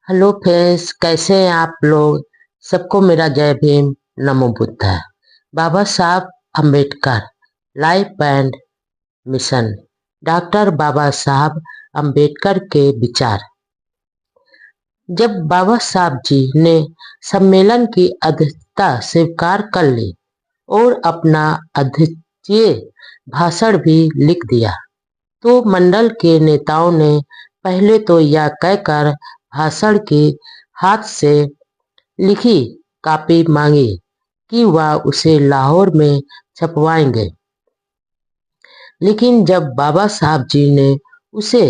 Hello friends, कैसे हैं आप लोग। सबको मेरा जय भीम, नमो Buddha. Baba Saheb Ambedkar life and mission. Doctor Baba Saheb Ambedkar के विचार। जब बाबा साहब जी ने सम्मेलन की अध्यक्षता स्वीकार कर ली और अपना अध्यक्षीय भाषण भी लिख दिया, तो मंडल के नेताओं ने पहले तो यह कहकर भाषण की हाथ से लिखी कॉपी मांगी कि वह उसे लाहौर में छपवाएंगे। लेकिन जब बाबा साहब जी ने उसे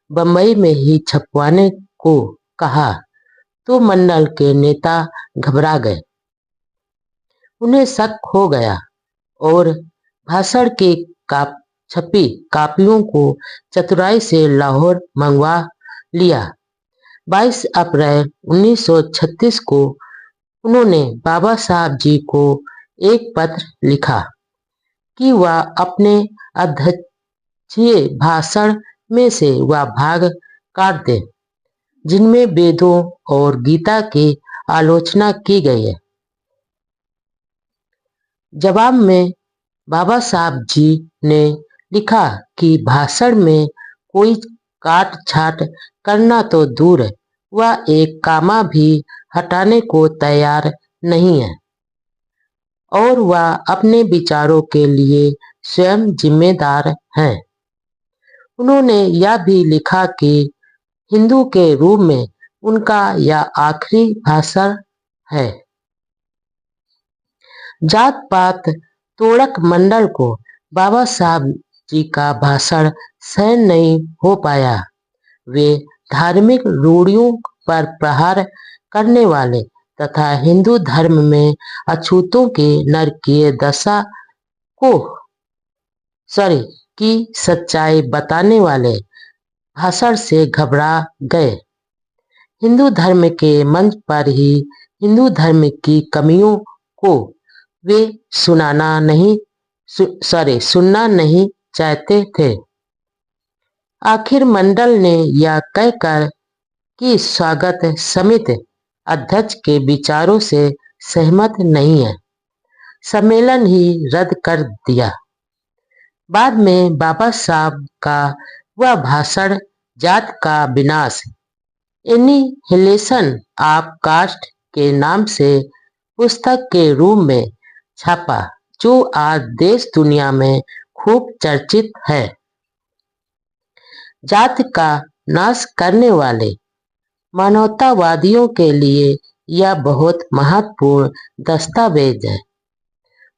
बम्बई में ही छपवाने को कहा, तो मंडल के नेता घबरा गए। उन्हें शक हो गया और भाषण की छपी कापियों को चतुराई से लाहौर मंगवा लिया। 22 अप्रैल 1936 को उन्होंने बाबा साहब जी को एक पत्र लिखा कि वह अपने अध्यक्षीय भाषण में से वह भाग काट दें जिनमें वेदों और गीता की आलोचना की गई है। जवाब में बाबा साहब जी ने लिखा कि भाषण में कोई काट छाट करना तो दूर है, वह एक कामा भी हटाने को तैयार नहीं है और वह अपने विचारों के लिए स्वयं जिम्मेदार हैं। उन्होंने यह भी लिखा कि हिंदू के रूप में उनका यह आखिरी भाषण है। जात पात तोड़क मंडल को बाबा साहब जी का भाषण सहन नहीं हो पाया। वे धार्मिक रूढ़ियों पर प्रहार करने वाले तथा हिंदू धर्म में अछूतों की नरकीय दशा को की सच्चाई बताने वाले भाषण से घबरा गए। हिंदू धर्म के मंच पर ही हिंदू धर्म की कमियों को वे सुनना नहीं चाहते थे। आखिर मंडल ने यह कहकर कि स्वागत समिति अध्यक्ष के विचारों से सहमत नहीं है, सम्मेलन ही रद्द कर दिया। बाद में बाबा साहब का वह भाषण जात का विनाश, एनिहिलेशन ऑफ कास्ट के नाम से पुस्तक के रूप में छपा, जो आज देश दुनिया में खूब चर्चित है। जात का नाश करने वाले मानवतावादियों के लिए यह बहुत महत्वपूर्ण दस्तावेज है।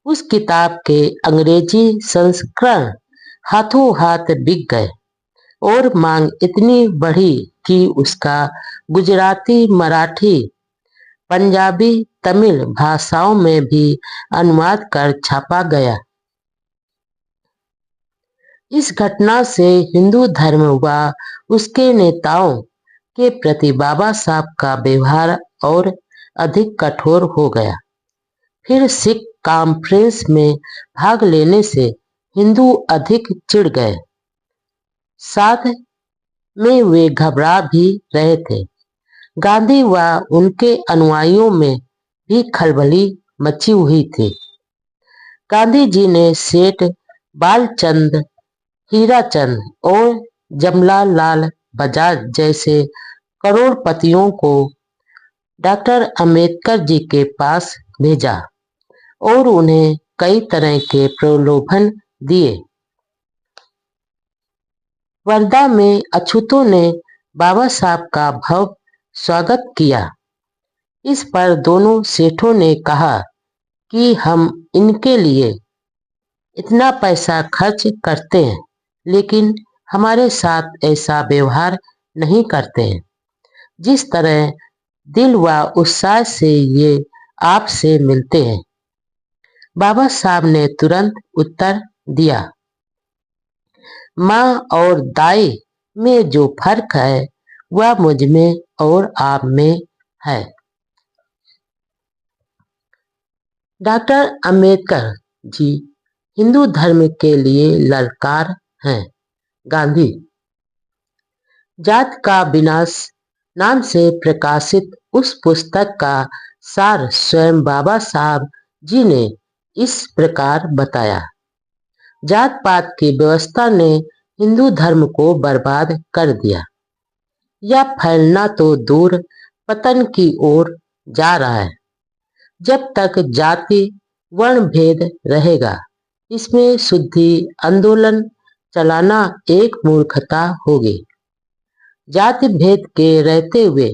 उस किताब के अंग्रेजी संस्करण हाथों हाथ बिक गए और मांग इतनी बढ़ी कि उसका गुजराती, मराठी, पंजाबी, तमिल भाषाओं में भी अनुवाद कर छापा गया। इस घटना से हिंदू धर्म व उसके नेताओं के प्रति बाबा साहब का व्यवहार और अधिक कठोर हो गया। फिर सिख कॉन्फ्रेंस में भाग लेने से हिंदू अधिक चिढ़ गए। साथ में वे घबरा भी रहे थे। गांधी व उनके अनुयायियों में भी खलबली मची हुई थी। गांधी जी ने सेठ बालचंद, हीराचंद और जमनालाल बजाज जैसे करोड़पतियों को डॉक्टर अंबेडकर जी के पास भेजा और उन्हें कई तरह के प्रलोभन दिए। वर्धा में अछूतों ने बाबा साहब का भव्य स्वागत किया। इस पर दोनों सेठों ने कहा कि हम इनके लिए इतना पैसा खर्च करते हैं, लेकिन हमारे साथ ऐसा व्यवहार नहीं करते हैं जिस तरह दिल व उत्साह से ये आपसे मिलते हैं। बाबा साहब ने तुरंत उत्तर दिया, माँ और दाई में जो फर्क है वह मुझ में और आप में है। डॉक्टर अंबेडकर जी हिंदू धर्म के लिए ललकार हैं। गांधी, जात का विनाश नाम से प्रकाशित उस पुस्तक का सार स्वयं बाबा साहब जी ने इस प्रकार बताया। जात पात की व्यवस्था ने हिंदू धर्म को बर्बाद कर दिया। यह फैलना तो दूर, पतन की ओर जा रहा है। जब तक जाति वर्ण भेद रहेगा, इसमें शुद्धि आंदोलन चलाना एक मूर्खता होगी। जाति भेद के रहते हुए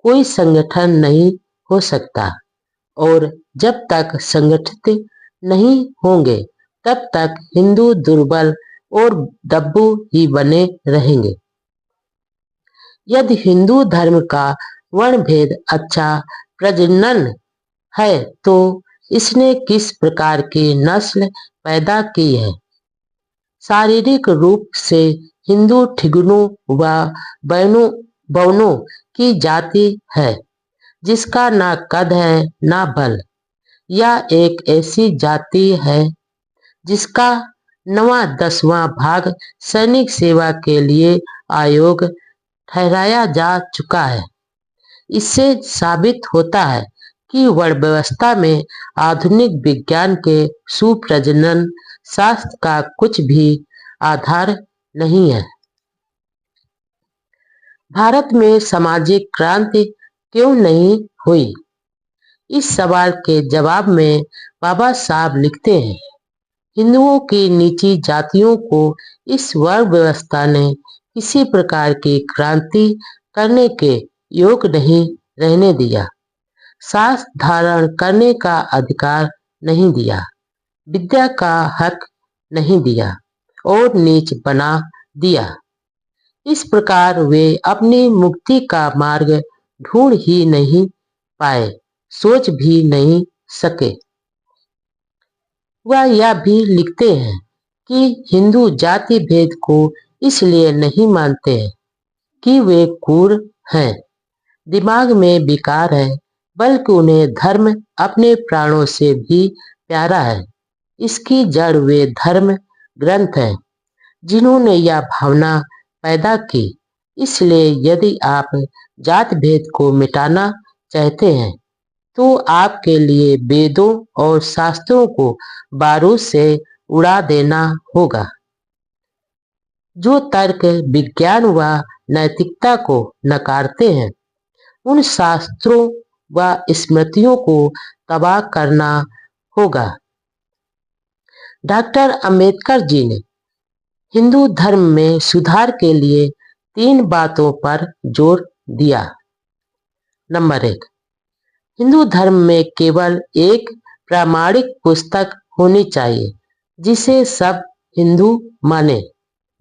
कोई संगठन नहीं हो सकता, और जब तक संगठित नहीं होंगे तब तक हिंदू दुर्बल और दब्बू ही बने रहेंगे। यदि हिंदू धर्म का वर्ण भेद अच्छा प्रजनन है तो इसने किस प्रकार की नस्ल पैदा की है। शारीरिक रूप से हिंदू ठिगुनों व बौनों की जाति है जिसका ना कद है ना बल। यह एक ऐसी जाति है जिसका 9वां-10वां भाग सैनिक सेवा के लिए आयोग ठहराया जा चुका है। इससे साबित होता है कि वर्ण व्यवस्था में आधुनिक विज्ञान के सुप्रजनन शास्त्र का कुछ भी आधार नहीं है। भारत में सामाजिक क्रांति क्यों नहीं हुई? इस सवाल के जवाब में बाबा साहब लिखते हैं, हिंदुओं की नीची जातियों को इस वर्ण व्यवस्था ने किसी प्रकार की क्रांति करने के योग नहीं रहने दिया। शास्त्र धारण करने का अधिकार नहीं दिया, विद्या का हक नहीं दिया और नीच बना दिया। इस प्रकार वे अपनी मुक्ति का मार्ग ढूंढ ही नहीं पाए, सोच भी नहीं सके। वह यह भी लिखते हैं कि हिंदू जाति भेद को इसलिए नहीं मानते हैं कि वे क्रूर हैं, दिमाग में विकार है, बल्कि उन्हें धर्म अपने प्राणों से भी प्यारा है। इसकी जड़ वे धर्म ग्रंथ हैं जिन्होंने यह भावना पैदा की। इसलिए यदि आप जात भेद को मिटाना चाहते हैं तो आपके लिए वेदों और शास्त्रों को बारूद से उड़ा देना होगा। जो तर्क विज्ञान व नैतिकता को नकारते हैं, उन शास्त्रों व स्मृतियों को तबाह करना होगा। डॉक्टर अंबेडकर जी ने हिंदू धर्म में सुधार के लिए 3 बातों पर जोर दिया। नंबर 1, हिंदू धर्म में केवल एक प्रामाणिक पुस्तक होनी चाहिए जिसे सब हिंदू माने।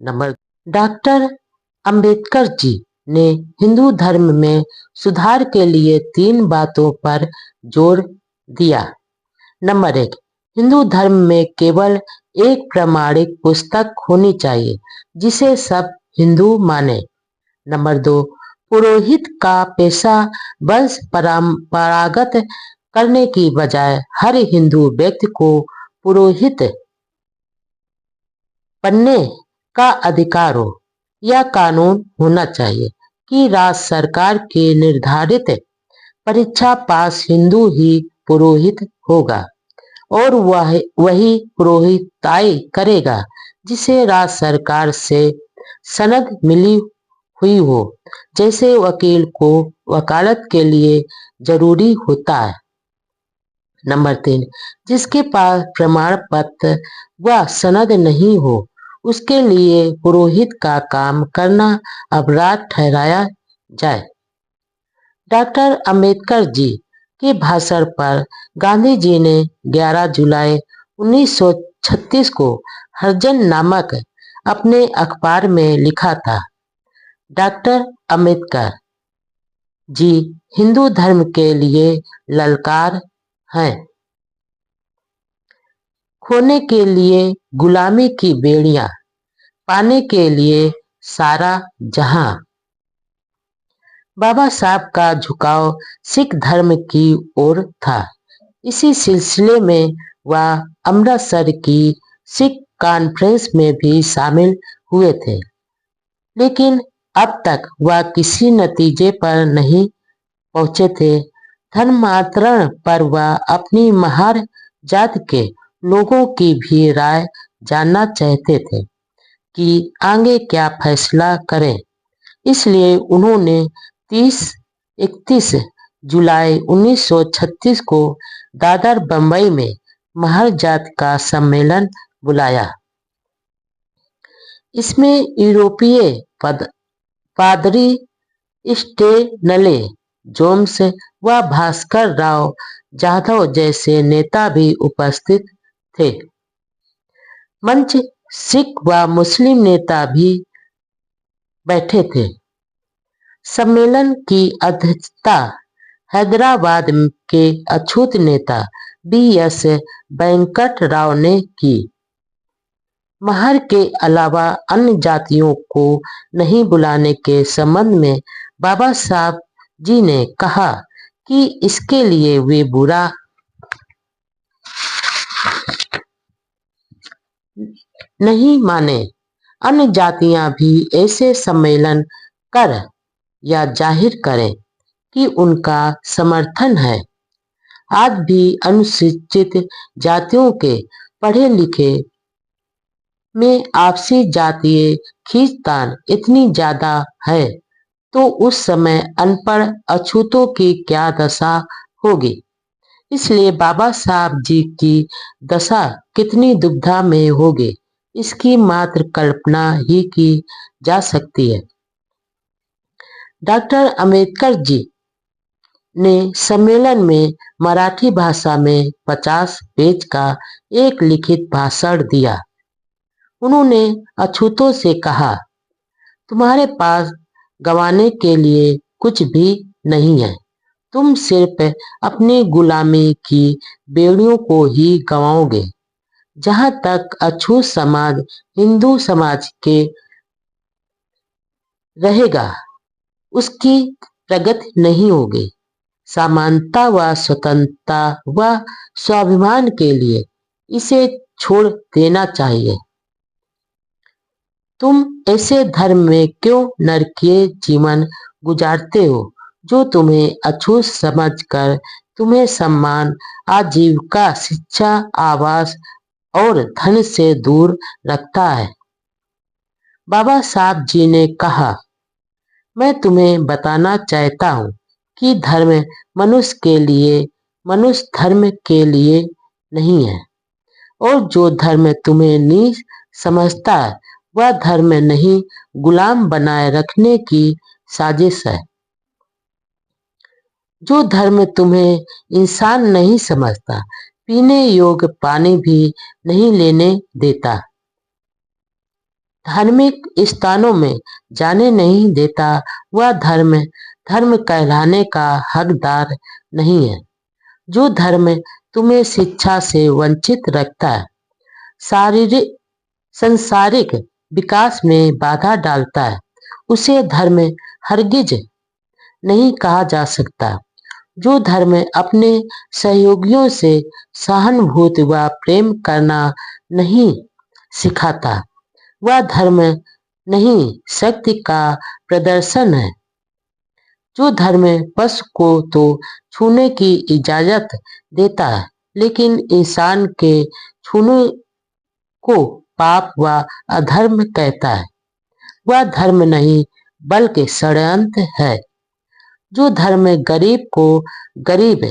नंबर डॉक्टर अंबेडकर जी ने हिंदू धर्म में सुधार के लिए 3 बातों पर जोर दिया। नंबर 1, हिंदू धर्म में केवल एक प्रामाणिक पुस्तक होनी चाहिए जिसे सब हिंदू माने। नंबर 2, पुरोहित का पेशा वंश परंपरागत करने की बजाय हर हिंदू व्यक्ति को पुरोहित बनने का अधिकार हो। यह कानून होना चाहिए कि राज्य सरकार की निर्धारित परीक्षा पास हिंदू ही पुरोहित होगा और वही पुरोहिताई करेगा जिसे राज्य सरकार से सनद मिली हुई हो, जैसे वकील को वकालत के लिए जरूरी होता है। नंबर 3, जिसके पास प्रमाण पत्र व सनद नहीं हो उसके लिए पुरोहित का काम करना अपराध ठहराया जाए। डॉक्टर अंबेडकर जी के भाषण पर गांधी जी ने 11 जुलाई 1936 को हरिजन नामक अपने अखबार में लिखा था, डॉक्टर अंबेडकर जी हिंदू धर्म के लिए ललकार हैं। खोने के लिए गुलामी की बेड़ियां, पाने के लिए सारा जहां। बाबा साहब का झुकाव सिख धर्म की ओर था। इसी सिलसिले में वह अमृतसर की सिख कॉन्फ्रेंस में भी शामिल हुए थे। लेकिन अब तक वह किसी नतीजे पर नहीं पहुंचे थे। धर्मांतरण पर वह अपनी महार जाति के लोगों की भी राय जानना चाहते थे कि आगे क्या फैसला करें। इसलिए उन्होंने 31 जुलाई 1936 को दादर बंबई में महार जाति का सम्मेलन बुलाया। इसमें यूरोपीय पादरी स्टेनले जोन्स व भास्कर राव जाधव जैसे नेता भी उपस्थित थे। मंच सिख व मुस्लिम नेता भी बैठे थे। सम्मेलन की अध्यक्षता हैदराबाद के अछूत नेता बी.एस. वेंकट राव ने की। महार के अलावा अन्य जातियों को नहीं बुलाने के संबंध में बाबा साहब जी ने कहा कि इसके लिए वे बुरा नहीं माने। अन्य जातियां भी ऐसे सम्मेलन कर या जाहिर करें कि उनका समर्थन है। आज भी अनुसूचित जातियों के पढ़े लिखे में आपसी जातीय खींचतान इतनी ज्यादा है तो उस समय अनपढ़ अछूतों की क्या दशा होगी। इसलिए बाबा साहब जी की दशा कितनी दुविधा में होगी, इसकी मात्र कल्पना ही की जा सकती है। डॉक्टर अम्बेडकर जी ने सम्मेलन में मराठी भाषा में 50 पेज का एक लिखित भाषण दिया। उन्होंने अछूतों से कहा, तुम्हारे पास गंवाने के लिए कुछ भी नहीं है। तुम सिर्फ अपनी गुलामी की बेड़ियों को ही गंवाओगे। जहां तक अछूत समाज हिंदू समाज के रहेगा, उसकी प्रगति नहीं होगी। समानता व स्वतंत्रता व स्वाभिमान के लिए इसे छोड़ देना चाहिए। तुम ऐसे धर्म में क्यों नरकीय जीवन गुजारते हो जो तुम्हें अछूत समझकर तुम्हें सम्मान, आजीविका, शिक्षा, आवास और धन से दूर रखता है। बाबा साहब जी ने कहा, मैं तुम्हें बताना चाहता हूँ कि धर्म मनुष्य के लिए, मनुष्य धर्म के लिए नहीं है। और जो धर्म तुम्हें नीच समझता है वह धर्म नहीं, गुलाम बनाए रखने की साजिश है। जो धर्म तुम्हें इंसान नहीं समझता, पीने योग्य पानी भी नहीं लेने देता, धार्मिक स्थानों में जाने नहीं देता, वह धर्म धर्म कहलाने का हकदार नहीं है। जो धर्म तुम्हें शिक्षा से वंचित रखता है, शारीरिक संसारिक विकास में बाधा डालता है, उसे धर्म हरगिज नहीं कहा जा सकता। जो धर्म अपने सहयोगियों से सहानुभूति व प्रेम करना नहीं सिखाता, वह धर्म नहीं, शक्ति का प्रदर्शन है। जो धर्म पशु को तो छूने की इजाजत देता है, लेकिन इंसान के छूने को पाप व अधर्म कहता है, वह धर्म नहीं बल्कि षड्यंत्र है। जो धर्म गरीब को गरीब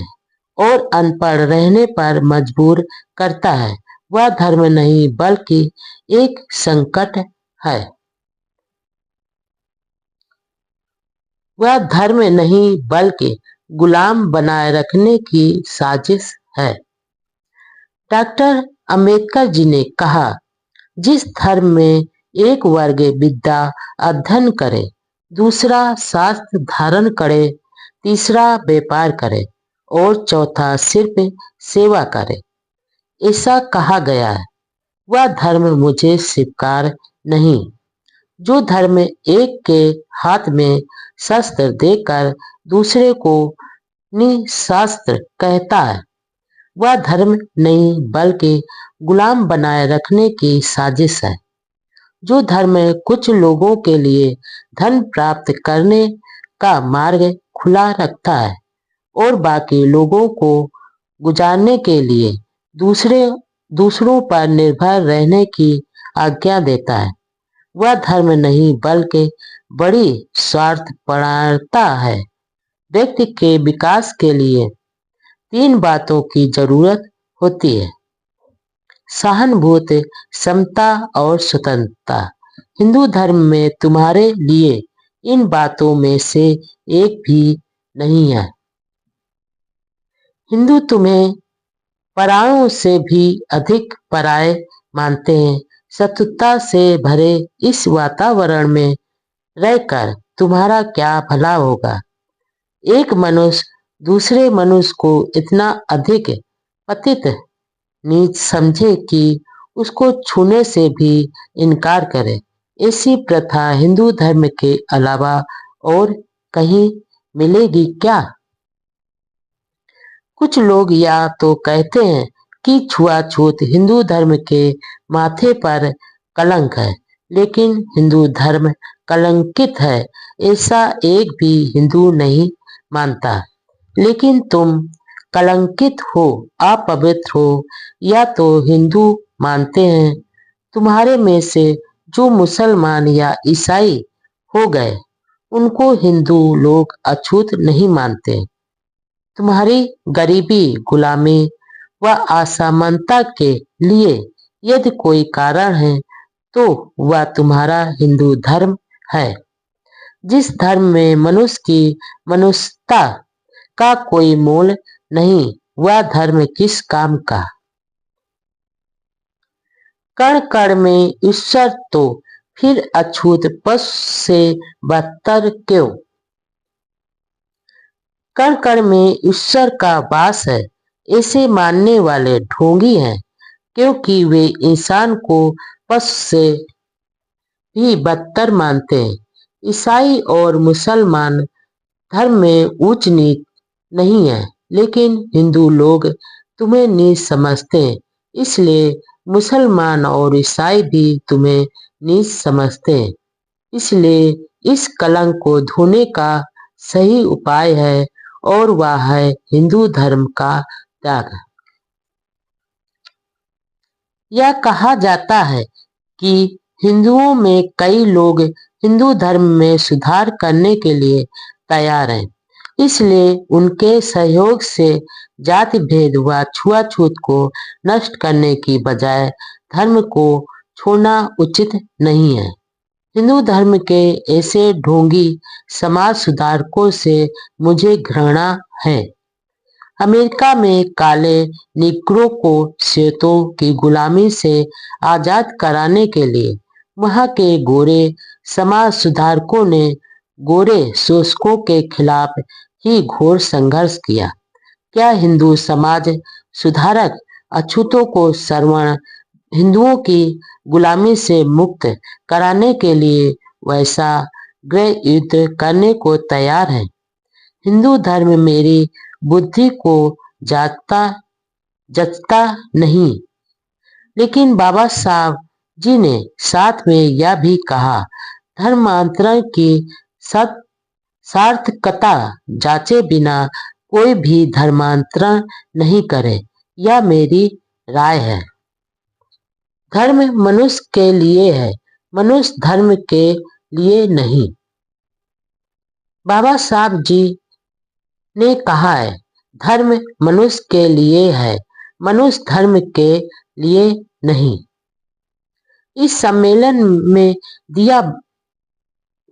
और अनपढ़ रहने पर मजबूर करता है, वह धर्म नहीं बल्कि एक संकट है। वह धर्म नहीं बल्कि गुलाम बनाए रखने की साजिश है। डॉक्टर अम्बेडकर जी ने कहा, जिस धर्म में एक वर्ग विद्या अध्ययन करे, दूसरा शास्त्र धारण करे, तीसरा व्यापार करे और चौथा सिर्फ सेवा करे, ऐसा कहा गया है, वह धर्म मुझे स्वीकार नहीं। जो धर्म एक के हाथ में शस्त्र देकर दूसरे को निशस्त्र कहता है, वह धर्म नहीं बल्कि गुलाम बनाए रखने की साजिश है। जो धर्म कुछ लोगों के लिए धन प्राप्त करने का मार्ग खुला रखता है और बाकी लोगों को गुजारने के लिए दूसरों पर निर्भर रहने की आज्ञा देता है, वह धर्म नहीं बल्कि बड़ी स्वार्थपरता है। व्यक्ति के विकास के लिए 3 बातों की जरूरत होती है: सहानुभूति, समता और स्वतंत्रता। हिंदू धर्म में तुम्हारे लिए इन बातों में से एक भी नहीं है। हिंदू तुम्हें परायों से भी अधिक पराये मानते हैं। शत्रुता से भरे इस वातावरण में रहकर तुम्हारा क्या भला होगा? एक मनुष्य दूसरे मनुष्य को इतना अधिक पतित नीच समझे कि उसको छूने से भी इनकार करे, ऐसी प्रथा हिंदू धर्म के अलावा और कहीं मिलेगी क्या? कुछ लोग या तो कहते हैं कि छुआछूत हिंदू धर्म के माथे पर कलंक है, लेकिन हिंदू धर्म कलंकित है ऐसा एक भी हिंदू नहीं मानता। लेकिन तुम कलंकित हो, अपवित्र हो, या तो हिंदू मानते हैं। तुम्हारे में से जो मुसलमान या ईसाई हो गए, उनको हिंदू लोग अछूत नहीं मानते। तुम्हारी गरीबी, गुलामी व असमानता के लिए यदि कोई कारण है, तो वह तुम्हारा हिंदू धर्म है। जिस धर्म में मनुष्य की मनुष्यता का कोई मोल नहीं, वह धर्म किस काम का? कण कण में ईश्वर तो फिर अछूत पशु से बदतर क्यों? कण कण में ईश्वर का वास है, ऐसे मानने वाले ढोंगी हैं, क्योंकि वे इंसान को पशु से भी बदतर मानते हैं। ईसाई और मुसलमान धर्म में ऊंच नीच नहीं है, लेकिन हिंदू लोग तुम्हें नीच समझते हैं, इसलिए मुसलमान और ईसाई भी तुम्हें नीच समझते हैं। इसलिए इस कलंक को धोने का सही उपाय है, और वह है हिंदू धर्म का त्याग। यह कहा जाता है कि हिंदुओं में कई लोग हिंदू धर्म में सुधार करने के लिए तैयार हैं, इसलिए उनके सहयोग से जाति भेद व छुआछूत को नष्ट करने की बजाय धर्म को छोड़ना उचित नहीं है। हिंदू धर्म के ऐसे ढोंगी समाज सुधारकों से मुझे घृणा है। अमेरिका में काले निग्रो को श्वेतों की गुलामी से आजाद कराने के लिए वहां के गोरे समाज सुधारकों ने गोरे शोषकों के खिलाफ ही घोर संघर्ष किया। क्या हिंदू समाज सुधारक अछूतों को सवर्ण हिंदुओं की गुलामी से मुक्त कराने के लिए वैसा गृह युद्ध करने को तैयार है? हिंदू धर्म मेरी बुद्धि को जचता नहीं, लेकिन बाबा साहब जी ने साथ में यह भी कहा, धर्मांतरण की सार्थकता जांचे बिना कोई भी धर्मांतरण नहीं करे। यह मेरी राय है। धर्म मनुष्य के लिए है, मनुष्य धर्म के लिए नहीं। बाबा साहब जी ने कहा है, धर्म मनुष्य के लिए है, मनुष्य धर्म के लिए नहीं। इस सम्मेलन में दिया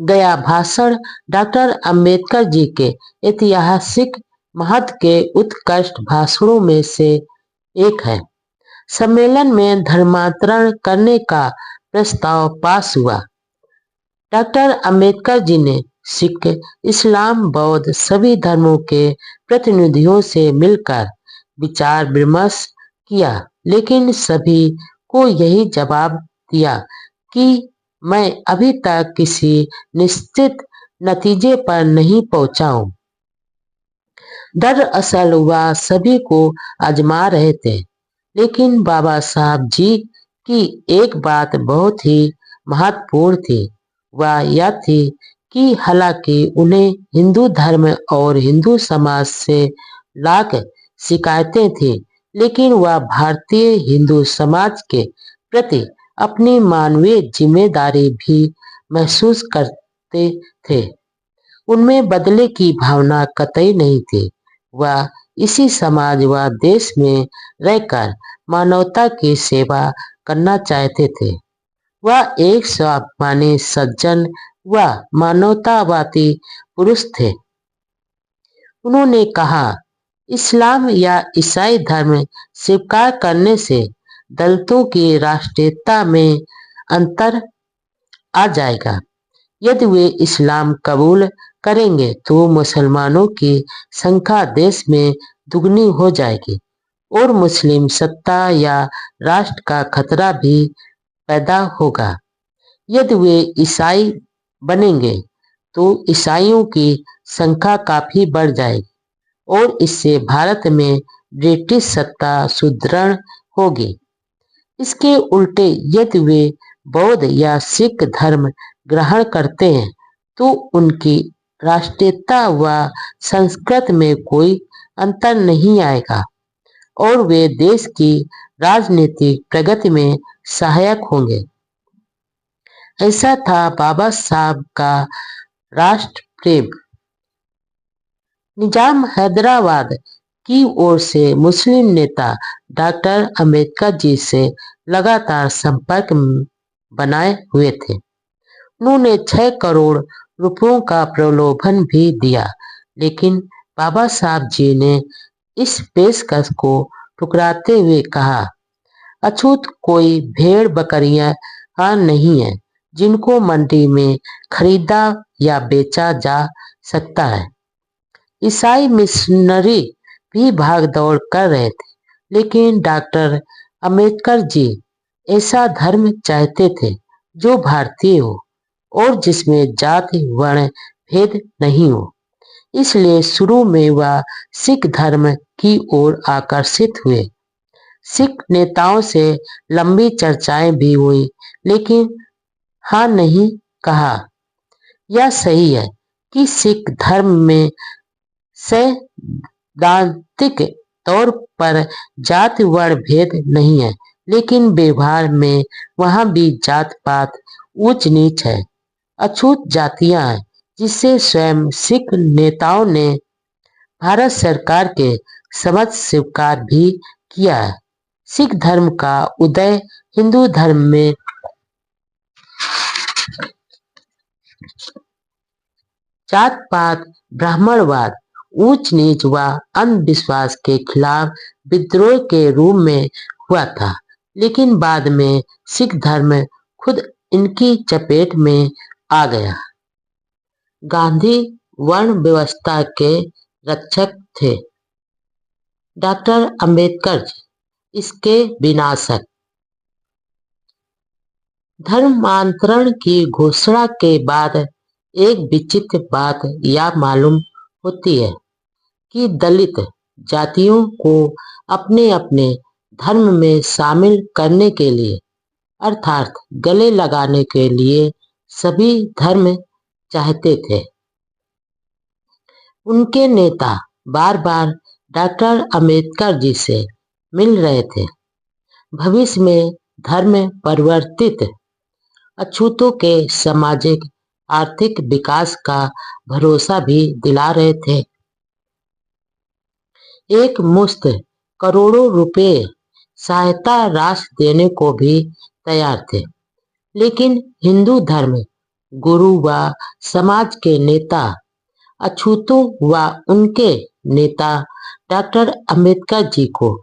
गया भाषण डॉक्टर अंबेडकर जी के ऐतिहासिक महत्व के उत्कृष्ट भाषणों में से एक है। सम्मेलन में धर्मांतरण करने का प्रस्ताव पास हुआ। डॉक्टर अंबेडकर जी ने सिख, इस्लाम, बौद्ध सभी धर्मों के प्रतिनिधियों से मिलकर विचार विमर्श किया, लेकिन सभी को यही जवाब दिया कि मैं अभी तक किसी निश्चित नतीजे पर नहीं पहुंचा हूं। दरअसल वह सभी को आजमा रहे थे, लेकिन बाबा साहब जी की एक बात बहुत ही महत्वपूर्ण थी वह यह थी कि हालांकि उन्हें हिंदू धर्म और हिंदू समाज से लाख शिकायतें थी, लेकिन वह भारतीय हिंदू समाज के प्रति अपनी मानवीय जिम्मेदारी भी महसूस करते थे। उनमें बदले की भावना कतई नहीं थी। वह इसी समाज व देश में रहकर मानवता की सेवा करना चाहते थे। वह एक स्वाभिमानी सज्जन व मानवतावादी पुरुष थे। उन्होंने कहा, इस्लाम या ईसाई धर्म स्वीकार करने से दलितों की राष्ट्रीयता में अंतर आ जाएगा। यदि वे इस्लाम कबूल करेंगे तो मुसलमानों की संख्या देश में दुगनी हो जाएगी और मुस्लिम सत्ता या राष्ट्र का खतरा भी पैदा होगा। यदि वे ईसाई बनेंगे तो ईसाइयों की संख्या काफी बढ़ जाएगी और इससे भारत में ब्रिटिश सत्ता सुदृढ़ होगी। इसके उल्टे यदि वे बौद्ध या सिख धर्म ग्रहण करते हैं तो उनकी राष्ट्रीयता व संस्कृति में कोई अंतर नहीं आएगा और वे देश की राजनीतिक प्रगति में सहायक होंगे। ऐसा था बाबा साहब का राष्ट्र प्रेम। निजाम हैदराबाद की ओर से मुस्लिम नेता डॉक्टर अंबेडकर जी से लगातार संपर्क बनाए हुए थे। उन्होंने 6 करोड़ रुपयों का प्रलोभन भी दिया, लेकिन बाबा साहब जी ने इस पेशकश को ठुकराते हुए कहा, अछूत कोई भेड़ बकरियां नहीं है जिनको मंडी में खरीदा या बेचा जा सकता है। ईसाई मिशनरी भी भाग दौड़ कर रहे थे, लेकिन डॉक्टर अंबेडकर जी ऐसा धर्म चाहते थे जो भारतीय हो और जिसमें जाति वर्ण भेद नहीं हो। इसलिए शुरू में वह सिख धर्म की ओर आकर्षित हुए। सिख नेताओं से लंबी चर्चाएं भी हुई, लेकिन हाँ नहीं कहा। यह सही है कि सिख धर्म में सैद्धांतिक तौर पर जाति वर्ण भेद नहीं है, लेकिन व्यवहार में वहां भी जात पात ऊंच नीच है, अछूत जातियां हैं, जिससे स्वयं सिख नेताओं ने भारत सरकार के समक्ष स्वीकार भी किया है। सिख धर्म का उदय हिंदू धर्म में जात पात, ब्राह्मणवाद, ऊंच नीच व अंधविश्वास के खिलाफ विद्रोह के रूप में हुआ था, लेकिन बाद में सिख धर्म खुद इनकी चपेट में आ गया। गांधी वर्ण व्यवस्था के रक्षक थे, डॉक्टर अंबेडकर इसके विनाशक। धर्मांतरण की घोषणा के बाद एक विचित्र बात यह मालूम होती है कि दलित जातियों को अपने अपने धर्म में शामिल करने के लिए अर्थात गले लगाने के लिए सभी धर्म चाहते थे। उनके नेता बार बार डॉक्टर अंबेडकर जी से मिल रहे थे, भविष्य में धर्म परिवर्तित अछूतों के सामाजिक आर्थिक विकास का भरोसा भी दिला रहे थे। एक मुश्त करोड़ों रुपए सहायता राशि देने को भी तैयार थे, लेकिन हिंदू धर्म गुरु व समाज के नेता अछूतों व उनके नेता डॉक्टर अंबेडकर जी को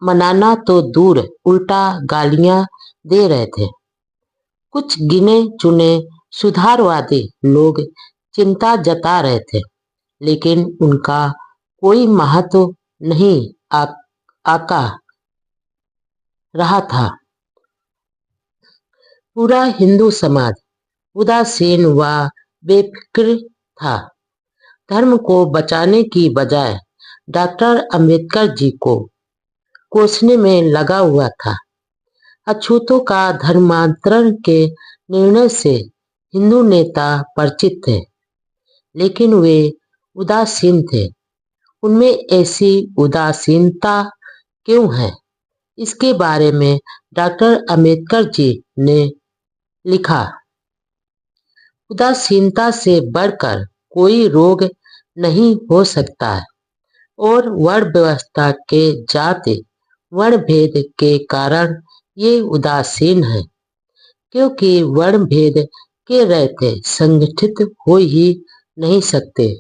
मनाना तो दूर उल्टा गालियां दे रहे थे। कुछ गिने चुने सुधारवादी लोग चिंता जता रहे थे, लेकिन उनका कोई महत्व नहीं आका रहा था। पूरा हिंदू समाज उदासीन व बेफिक्र था। धर्म को बचाने की बजाय डॉक्टर अंबेडकर जी को कोसने में लगा हुआ था। अछूतों का धर्मांतरण के निर्णय से हिंदू नेता परिचित थे, लेकिन वे उदासीन थे। उनमें ऐसी उदासीनता क्यों है, इसके बारे में डॉक्टर अंबेडकर जी ने लिखा, उदासीनता से बढ़कर कोई रोग नहीं हो सकता है और वर्ण व्यवस्था के जाति वर्ण भेद के कारण ये उदासीन है, क्योंकि वर्ण भेद के रहते संगठित हो ही नहीं सकते,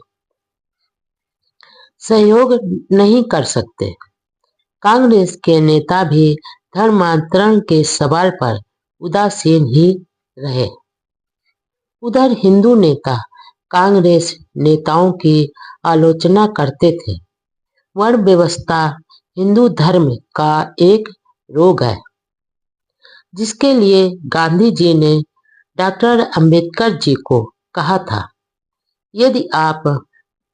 सहयोग नहीं कर सकते। कांग्रेस के नेता भी धर्मांतरण के सवाल पर उदासीन ही रहे। उधर हिंदू नेता कांग्रेस नेताओं की आलोचना करते थे। वर्ण व्यवस्था हिंदू धर्म का एक रोग है, जिसके लिए गांधी जी ने डॉक्टर अंबेडकर जी को कहा था, यदि आप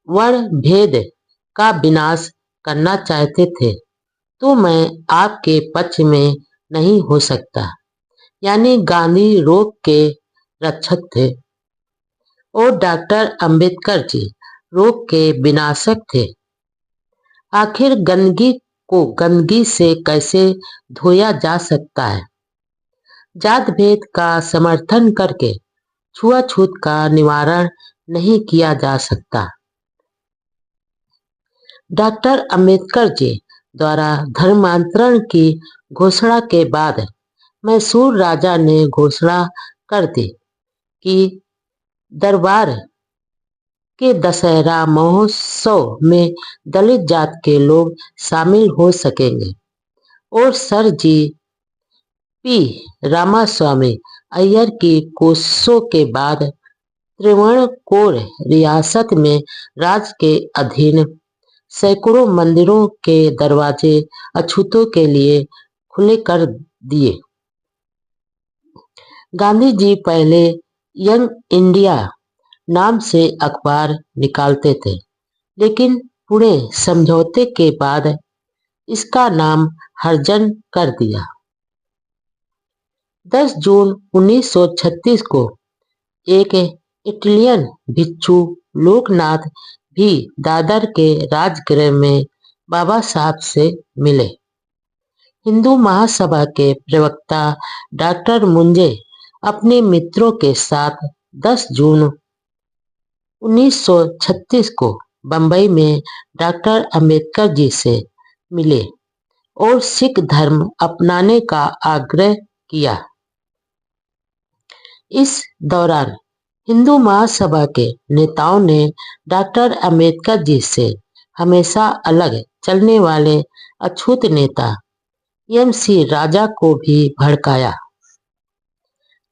वर्ण भेद का विनाश करना चाहते थे तो मैं आपके पक्ष में नहीं हो सकता। यानी गांधी रोग के रक्षक थे और डॉक्टर अंबेडकर जी रोग के विनाशक थे। आखिर गंदगी को गंदगी से कैसे धोया जा सकता है? जात भेद का समर्थन करके छुआछूत का निवारण नहीं किया जा सकता। डॉक्टर अंबेडकर जी द्वारा धर्मांतरण की घोषणा के बाद मैसूर राजा ने घोषणा कर दी कि दरबार के दशहरा महोत्सव में दलित जात के लोग शामिल हो सकेंगे और sir G P Ramaswamy Iyer की कोशिशों के बाद त्रिवणकोर रियासत में राज के अधीन सैकड़ों मंदिरों के दरवाजे अछूतों के लिए खुले कर दिए। गांधी जी पहले यंग इंडिया नाम से अखबार निकालते थे, लेकिन पुणे समझौते के बाद इसका नाम हरिजन कर दिया। 10 जून 1936 को एक इटालियन भिक्षु लोकनाथ भी दादर के राजगृह में बाबा साहब से मिले। हिंदू महासभा के प्रवक्ता डॉक्टर मुंजे अपने मित्रों के साथ 10 जून 1936 को बंबई में डॉक्टर अंबेडकर जी से मिले और सिख धर्म अपनाने का आग्रह किया। इस दौरान हिंदू महासभा के नेताओं ने डॉक्टर अंबेडकर जी से हमेशा अलग चलने वाले अछूत नेता एम.सी. राजा को भी भड़काया।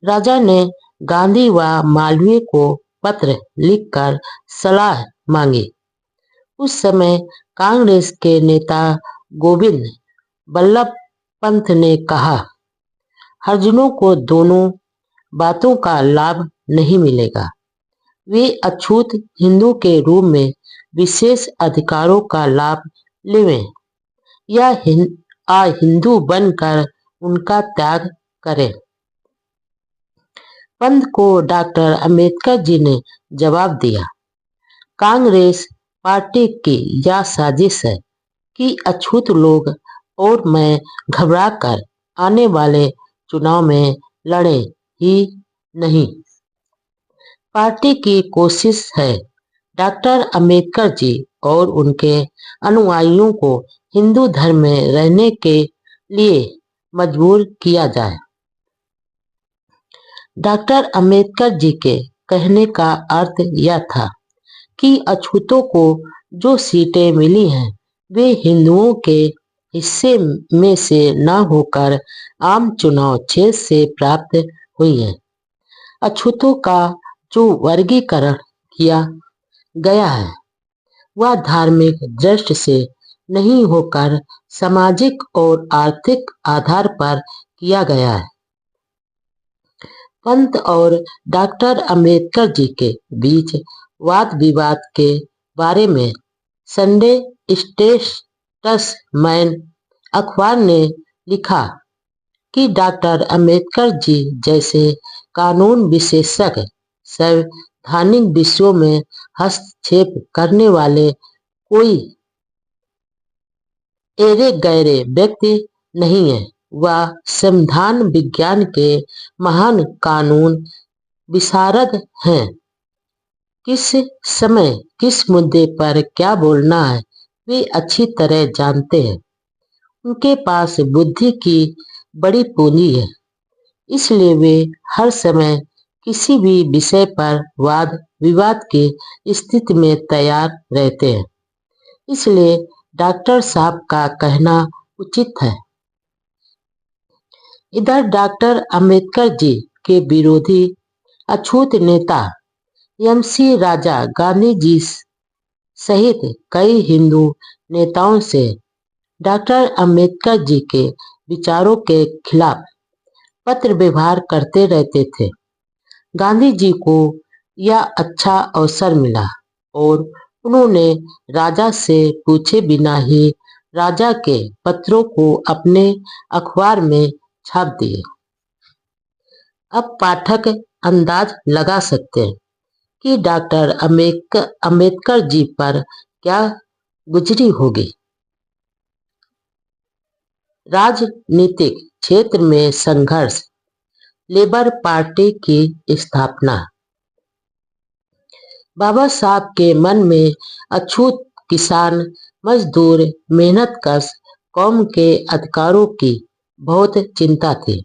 राजा ने गांधी व मालवीय को पत्र लिखकर सलाह मांगी। उस समय कांग्रेस के नेता गोविंद बल्लभ पंत ने कहा, हरिजनों को दोनों बातों का लाभ नहीं मिलेगा। वे अछूत हिंदू के रूप में विशेष अधिकारों का लाभ लेवें या हिंदू बनकर उनका त्याग करें। पंत को डॉक्टर अंबेडकर जी ने जवाब दिया, कांग्रेस पार्टी की यह साजिश है कि अछूत लोग और मैं घबराकर आने वाले चुनाव में लड़े ही नहीं। पार्टी की कोशिश है डॉक्टर अंबेडकर जी और उनके अनुयायियों को हिंदू धर्म में रहने के लिए मजबूर किया जाए। डॉक्टर अंबेडकर जी के कहने का अर्थ यह था कि अछूतों को जो सीटें मिली हैं वे हिंदुओं के हिस्से में से न होकर आम चुनाव क्षेत्र से प्राप्त हुई हैं। अछूतों का जो वर्गीकरण किया गया है वह धार्मिक दृष्टि से नहीं होकर सामाजिक और आर्थिक आधार पर किया गया है। पंत और डॉक्टर अंबेडकर जी के बीच वाद विवाद के बारे में संडे स्टेट्समैन अखबार ने लिखा कि डॉक्टर अंबेडकर जी जैसे कानून विशेषज्ञ संवैधानिक विषयों में हस्तक्षेप करने वाले कोई एरे गैरे व्यक्ति नहीं है। वह संविधान विज्ञान के महान कानून विशारद हैं। किस समय किस मुद्दे पर क्या बोलना है वे अच्छी तरह जानते हैं। उनके पास बुद्धि की बड़ी पूंजी है, इसलिए वे हर समय किसी भी विषय पर वाद विवाद की स्थिति में तैयार रहते हैं। इसलिए डॉक्टर साहब का कहना उचित है। इधर डॉक्टर अंबेडकर जी के विरोधी अछूत नेता एम.सी. राजा गांधी जी सहित कई हिंदू नेताओं से डॉक्टर अंबेडकर जी के विचारों के खिलाफ पत्र व्यवहार करते रहते थे। गांधी जी को यह अच्छा अवसर मिला और उन्होंने राजा से पूछे बिना ही राजा के पत्रों को अपने अखबार में छाप दिए। अब पाठक अंदाज लगा सकते हैं कि डॉक्टर अंबेडकर जी पर क्या गुजरी होगी। राजनीतिक क्षेत्र में संघर्ष, लेबर पार्टी की स्थापना। बाबा साहब के मन में अछूत किसान, मजदूर, मेहनतकश कौम के अधिकारों की बहुत चिंता थी।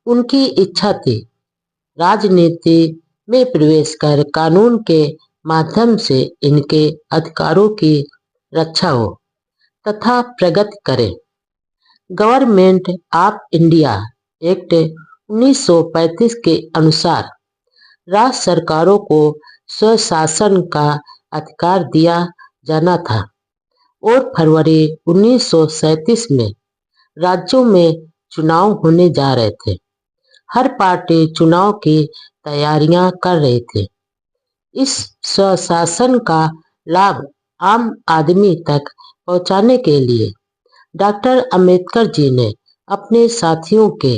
उनकी इच्छा थी राजनीति में प्रवेश कर कानून के माध्यम से इनके अधिकारों की रक्षा हो तथा प्रगति करे। गवर्नमेंट ऑफ इंडिया एक्ट 1935 के अनुसार राज्य सरकारों को स्वशासन का अधिकार दिया जाना था और फरवरी 1937 में राज्यों में चुनाव होने जा रहे थे। हर पार्टी चुनाव की तैयारियां कर रही थी। इस स्वशासन का लाभ आम आदमी तक पहुंचाने के लिए डॉक्टर अंबेडकर जी ने अपने साथियों के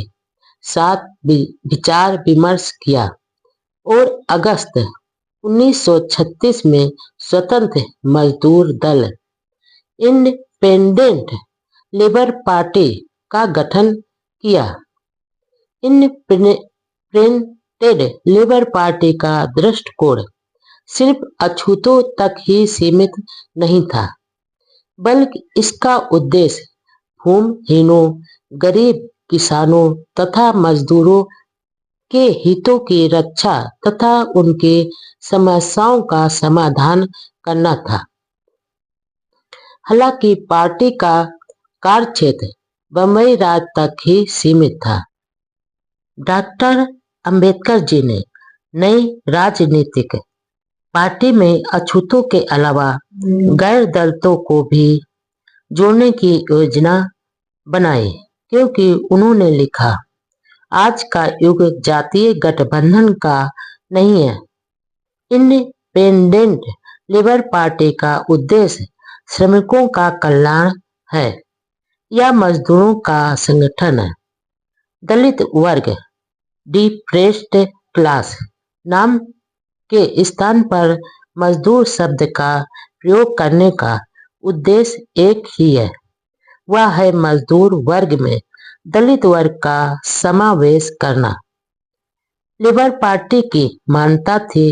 साथ विचार विमर्श किया और अगस्त 1936 में स्वतंत्र मजदूर दल इंडिपेंडेंट लेबर पार्टी का गठन किया। इंडिपेंडेंट लेबर पार्टी का दृष्टिकोण सिर्फ अछूतों तक ही सीमित नहीं था, बल्कि इसका उद्देश्य भूमिहीनों, गरीब किसानों तथा मजदूरों के हितों की रक्षा तथा उनकी समस्याओं का समाधान करना था। हालांकि पार्टी का कार्यक्षेत्र बंबई राज्य तक ही सीमित था। डॉक्टर अंबेडकर जी ने नई राजनीतिक पार्टी में अछूतों के अलावा गैर दलितों को भी जोड़ने की योजना बनाई, क्योंकि उन्होंने लिखा, आज का युग जातीय गठबंधन का नहीं है। इंडिपेंडेंट लेबर पार्टी का उद्देश्य श्रमिकों का कल्याण है या मजदूरों का संगठन है। दलित वर्ग, डिप्रेस्ड क्लास नाम के स्थान पर मजदूर शब्द का प्रयोग करने का उद्देश्य एक ही है, वह है मजदूर वर्ग में दलित वर्ग का समावेश करना। लेबर पार्टी की मान्यता थी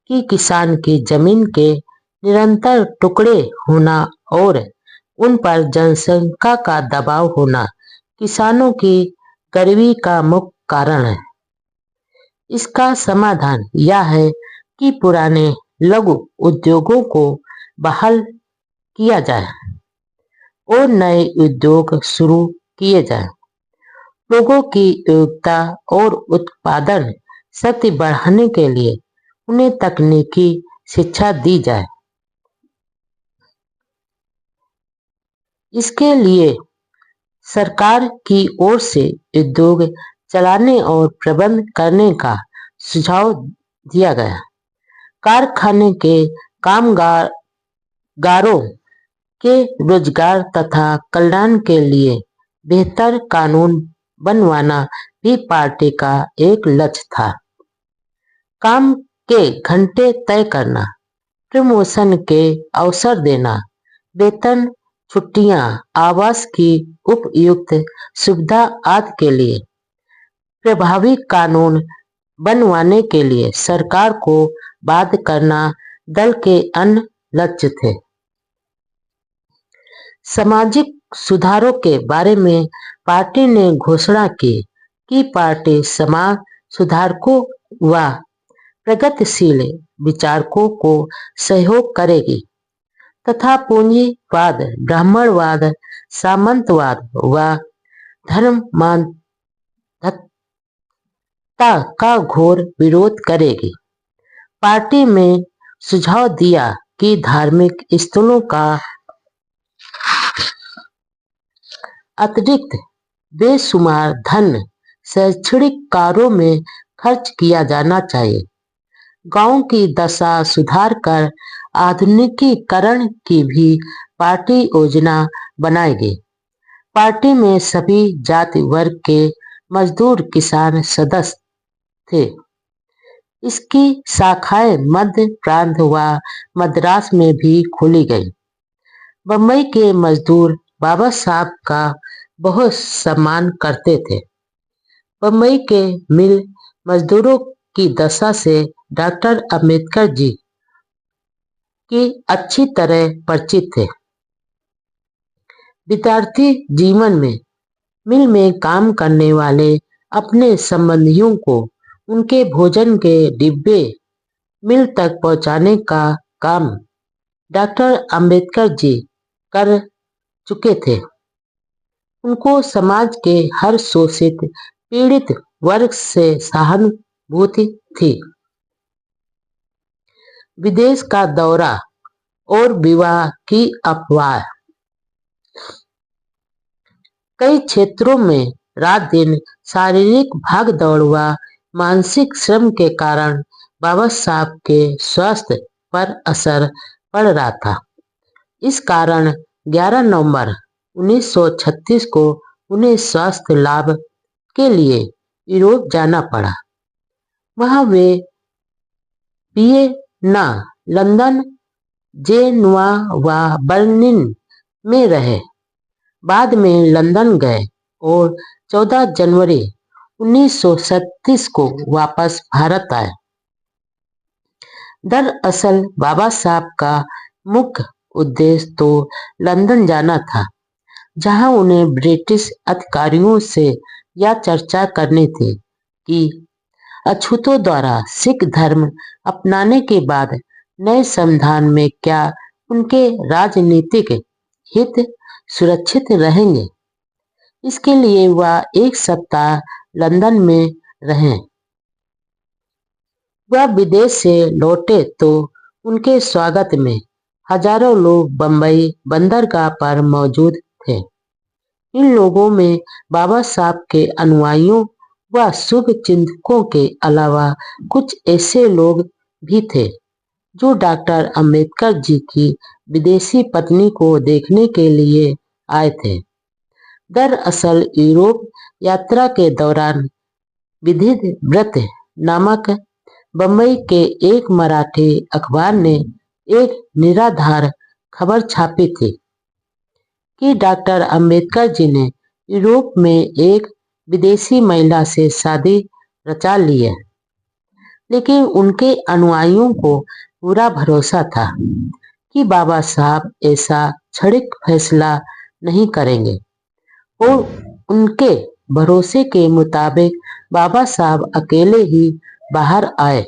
कि किसान की जमीन के निरंतर टुकड़े होना और उन पर जनसंख्या का दबाव होना किसानों की गरीबी का मुख्य कारण है। इसका समाधान यह है कि पुराने लघु उद्योगों को बहाल किया जाए और नए उद्योग शुरू किए जाएं। लोगों की योग्यता और उत्पादन शक्ति बढ़ाने के लिए उन्हें तकनीकी शिक्षा दी जाए। इसके लिए सरकार की ओर से उद्योग चलाने और प्रबंध करने का सुझाव दिया गया। कारखाने के कामगारों के रोजगार तथा कल्याण के लिए बेहतर कानून बनवाना भी पार्टी का एक लक्ष्य था। काम के घंटे तय करना, प्रमोशन के अवसर देना, वेतन, छुट्टियां, आवास की उपयुक्त सुविधा आदि के लिए प्रभावी कानून बनवाने के लिए सरकार को बाध्य करना दल के अन्य लक्ष्य थे। सामाजिक सुधारों के बारे में पार्टी ने घोषणा की कि पार्टी समाज सुधारकों व प्रगतिशील विचारकों को सहयोग करेगी तथा पूंजीवाद, ब्राह्मणवाद, सामंतवाद व धर्मांधता का घोर विरोध करेगी। पार्टी में सुझाव दिया कि धार्मिक स्थलों का अतिरिक्त बेशुमार धन शैक्षणिक कार्यों में खर्च किया जाना चाहिए। गांव की दशा सुधार कर आधुनिकीकरण की भी पार्टी योजना बनाएगी। पार्टी में सभी जाति वर्ग के मजदूर किसान सदस्य थे। इसकी शाखाएं मध्य प्रांत व मद्रास में भी खोली गई। बम्बई के मजदूर बाबा साहब का बहुत सम्मान करते थे। बम्बई के मिल मजदूरों की दशा से डॉक्टर अंबेडकर जी की अच्छी तरह परिचित थे। विद्यार्थी जीवन में मिल में काम करने वाले अपने संबंधियों को उनके भोजन के डिब्बे मिल तक पहुंचाने का काम डॉक्टर अंबेडकर जी कर चुके थे। उनको समाज के हर शोषित पीड़ित वर्ग से सहानुभूति थी। विदेश का दौरा और विवाह की अफवाह। कई क्षेत्रों में रात दिन शारीरिक भागदौड़ व मानसिक श्रम के कारण बाबा साहब के स्वास्थ्य पर असर पड़ रहा था। इस कारण 11 नवंबर 1936 को उन्हें स्वास्थ्य लाभ के लिए यूरोप जाना पड़ा। वहां वे वियना, लंदन, जेनुआ व बर्लिन में रहे। बाद में लंदन गए और 14 जनवरी 1937 को वापस भारत आए। दरअसल बाबा साहब का मुख्य उद्देश्य तो लंदन जाना था, जहां उन्हें ब्रिटिश अधिकारियों से यह चर्चा करनी थी कि अछूतों द्वारा सिख धर्म अपनाने के बाद नए संविधान में क्या उनके राजनीतिक हित सुरक्षित रहेंगे। इसके लिए वह 1 सप्ताह लंदन में रहे। वह विदेश से लौटे तो उनके स्वागत में हजारों लोग बम्बई बंदरगाह पर मौजूद थे। इन लोगों में बाबा साहब के अनुयायियों व शुभ चिंतकों के अलावा कुछ ऐसे लोग भी थे जो डॉक्टर अंबेडकर जी की विदेशी पत्नी को देखने के लिए आए थे। दरअसल यूरोप यात्रा के दौरान विधिद व्रत नामक बम्बई के एक मराठी अखबार ने एक निराधार खबर छापी थी कि डॉक्टर अंबेडकर जी ने यूरोप में एक विदेशी महिला से शादी रचा ली है। लेकिन उनके अनुयायियों को पूरा भरोसा था कि बाबा साहब ऐसा क्षणिक फैसला नहीं करेंगे और उनके भरोसे के मुताबिक बाबा साहब अकेले ही बाहर आए।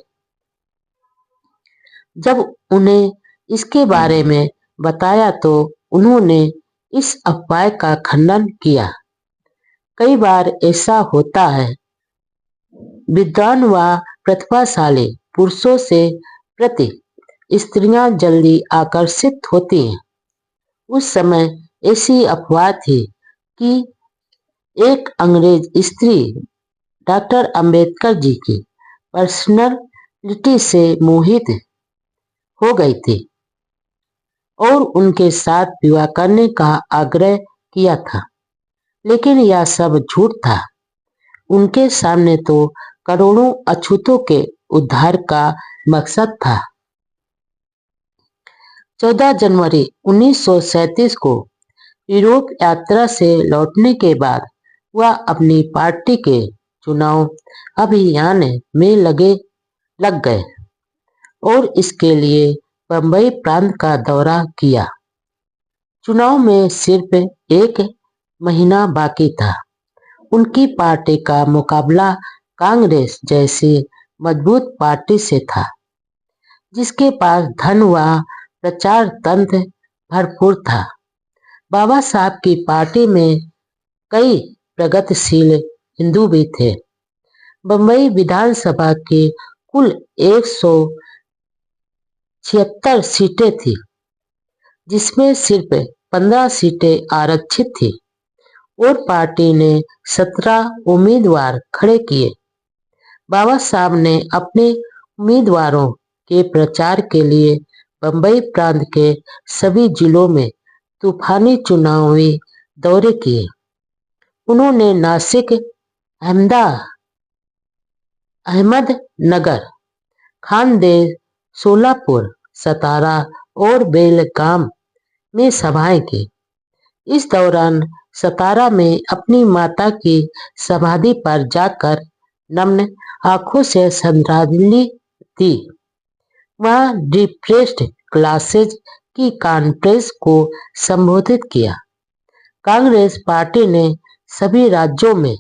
जब उन्हें इसके बारे में बताया तो उन्होंने इस अफवाह का खंडन किया। कई बार ऐसा होता है, विद्वान व प्रतिभाशाली पुरुषों से प्रति स्त्रियां जल्दी आकर्षित होती हैं। उस समय ऐसी अफवाह थी कि एक अंग्रेज स्त्री डॉक्टर अंबेडकर जी की पर्सनालिटी से मोहित हो गई थी और उनके साथ विवाह करने का आग्रह किया था। लेकिन यह सब झूठ था। उनके सामने तो करोड़ों अछूतों के उद्धार का मकसद था। 14 जनवरी 1937 को यूरोप यात्रा से लौटने के बाद वह अपनी पार्टी के चुनाव अभियान में लग गए और इसके लिए बंबई प्रांत का दौरा किया। चुनाव में सिर्फ एक महीना बाकी था। उनकी पार्टी का मुकाबला कांग्रेस जैसी मजबूत पार्टी से था, जिसके पास धन व प्रचार तंत्र भरपूर था। बाबा साहब की पार्टी में कई प्रगतिशील हिंदू भी थे। बंबई विधानसभा की कुल 176 सीटें थी, जिसमें सिर्फ 15 सीटें आरक्षित थी और पार्टी ने 17 उम्मीदवार खड़े किए। बाबा साहब ने अपने उम्मीदवारों के प्रचार के लिए बंबई प्रांत के सभी जिलों में तूफानी चुनावी दौरे किए। उन्होंने नासिक, अहमदनगर, खानदेश, सोलापुर, सतारा और बेलगाम में सभाएं की। इस दौरान सतारा में अपनी माता की समाधि पर जाकर नम्र आंखों से श्रद्धांजलि दी। वहां डिप्रेस्ड क्लासेज की कॉन्फ्रेंस को संबोधित किया। कांग्रेस पार्टी ने सभी राज्यों में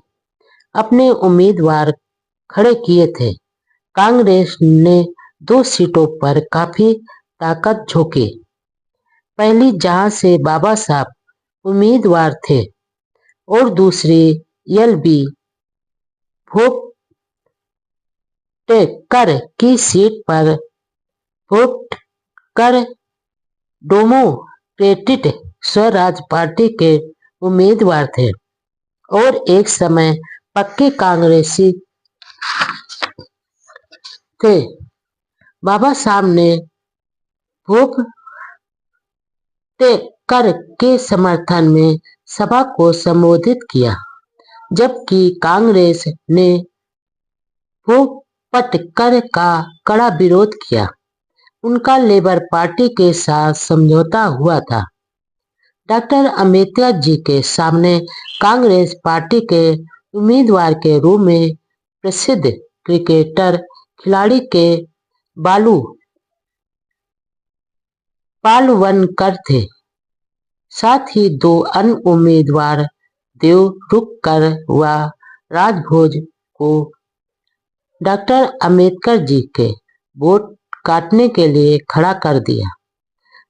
अपने उम्मीदवार खड़े किए थे। कांग्रेस ने 2 सीटों पर काफी ताकत झोंकी। पहली, जहां से बाबा साहब उम्मीदवार थे, और दूसरी एल.बी. भोपटेकर की सीट पर भोपटकर डेमोक्रेटिक स्वराज पार्टी के उम्मीदवार थे और एक समय पक्के कांग्रेसी थे। बाबा साहब ने भोपटेकर के समर्थन में सभा को संबोधित किया, जबकि कांग्रेस ने भोपटकर का कड़ा विरोध किया। उनका लेबर पार्टी के साथ समझौता हुआ था। डॉक्टर अम्बेडकर जी के सामने कांग्रेस पार्टी के उम्मीदवार के रूप में प्रसिद्ध क्रिकेटर खिलाड़ी के बालू पालवनकर थे। साथ ही 2 अन्य उम्मीदवार देवरुखकर व राजभोज को डॉक्टर अम्बेडकर जी के वोट काटने के लिए खड़ा कर दिया।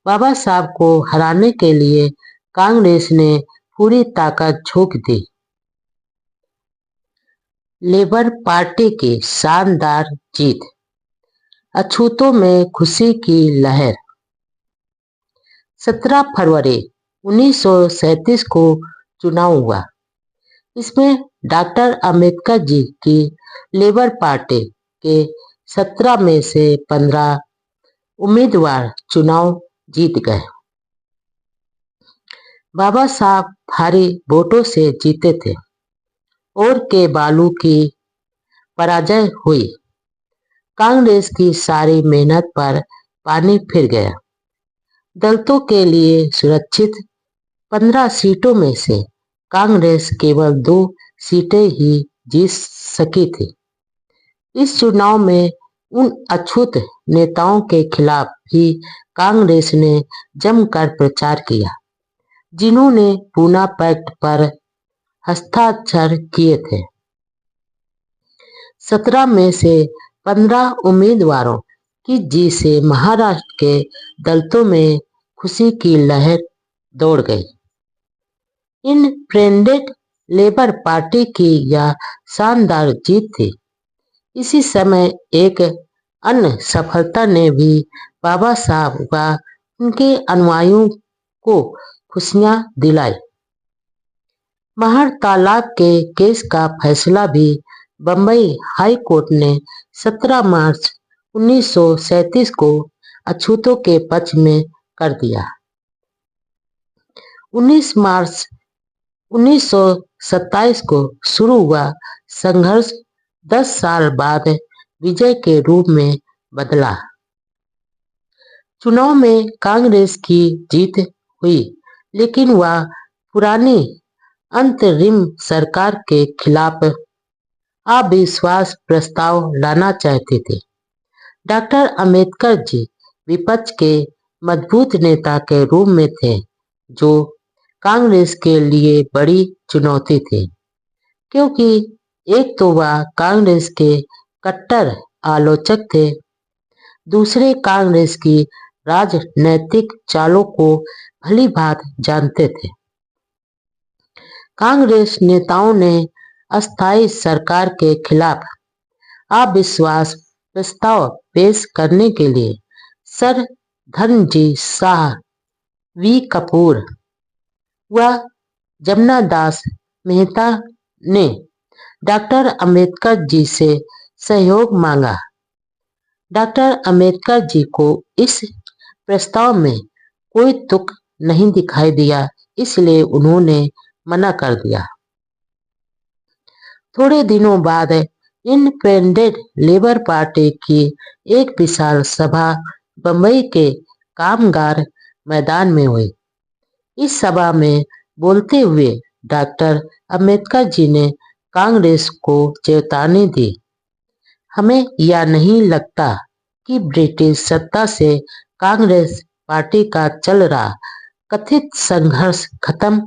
बाबा साहब को हराने के लिए कांग्रेस ने पूरी ताकत झोंक दी। लेबर पार्टी की शानदार जीत, अछूतों में खुशी की लहर। 17 फरवरी 1937 को चुनाव हुआ। इसमें डॉक्टर अम्बेडकर जी की लेबर पार्टी के 17 में से 15 उम्मीदवार चुनाव जीत गए। बाबा साहब भारी वोटों से जीते थे और के बालू की पराजय हुई। कांग्रेस की सारी मेहनत पर पानी फिर गया। दलितों के लिए सुरक्षित 15 सीटों में से कांग्रेस केवल 2 सीटें ही जीत सकी थी। इस चुनाव में उन अछूत नेताओं के खिलाफ भी कांग्रेस ने जमकर प्रचार किया, जिन्होंने पूना पैक्ट पर हस्ताक्षर किए थे। 17 में से 15 उम्मीदवारों की जीत से महाराष्ट्र के दलितों में खुशी की लहर दौड़ गई। इंडिपेंडेंट लेबर पार्टी की यह शानदार जीत थी। इसी समय एक अन्य सफलता ने भी बाबा साहब व उनके अनुयायियों को खुशियां दिलाई। महर तालाब के केस का फैसला भी बंबई हाई कोर्ट ने 17 मार्च 1937 को अछूतों के पक्ष में कर दिया। 19 मार्च 1927 को शुरू हुआ संघर्ष 10 साल बाद विजय के रूप में बदला। चुनाव में कांग्रेस की जीत हुई, लेकिन वह पुरानी अंतरिम सरकार के खिलाफ अविश्वास प्रस्ताव लाना चाहते थे। डॉक्टर अंबेडकर जी विपक्ष के मजबूत नेता के रूप में थे, जो कांग्रेस के लिए बड़ी चुनौती थी, क्योंकि एक तो वह कांग्रेस के कट्टर आलोचक थे, दूसरे कांग्रेस की राजनैतिक चालों को भली भांति जानते थे। कांग्रेस नेताओं ने अस्थायी सरकार के खिलाफ अविश्वास प्रस्ताव पेश करने के लिए सर धर्मजीत शाह, वी कपूर व जमना दास मेहता ने डॉक्टर अंबेडकर जी से सहयोग मांगा। डॉक्टर अंबेडकर जी को इस प्रस्ताव में कोई तुक नहीं दिखाई दिया, इसलिए उन्होंने मना कर दिया। थोड़े दिनों बाद इंडिपेंडेंट लेबर पार्टी की एक विशाल सभा बंबई के कामगार मैदान में हुई। इस सभा में बोलते हुए डॉक्टर अंबेडकर जी ने कांग्रेस को चेतावनी दी, हमें यह नहीं लगता कि ब्रिटिश सत्ता से कांग्रेस पार्टी का चल रहा कथित संघर्ष खत्म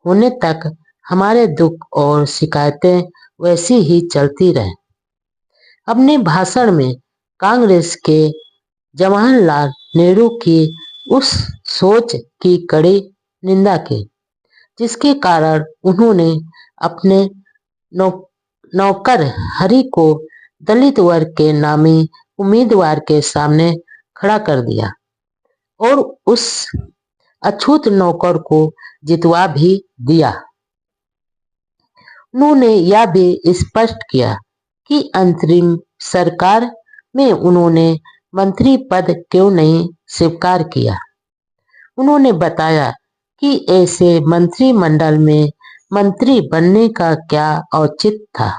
होने तक हमारे दुख और शिकायतें वैसी ही चलती रहें। अपने भाषण में कांग्रेस के जवाहरलाल नेहरू की उस सोच की कड़ी निंदा की, जिसके कारण उन्होंने अपने नौकर हरि को दलित वर्ग के नामी उम्मीदवार के सामने खड़ा कर दिया और उस अछूत नौकर को जितवा भी दिया। उन्होंने यह भी स्पष्ट किया कि अंतरिम सरकार में उन्होंने मंत्री पद क्यों नहीं स्वीकार किया। उन्होंने बताया कि ऐसे मंत्रिमंडल में मंत्री बनने का क्या औचित्य था,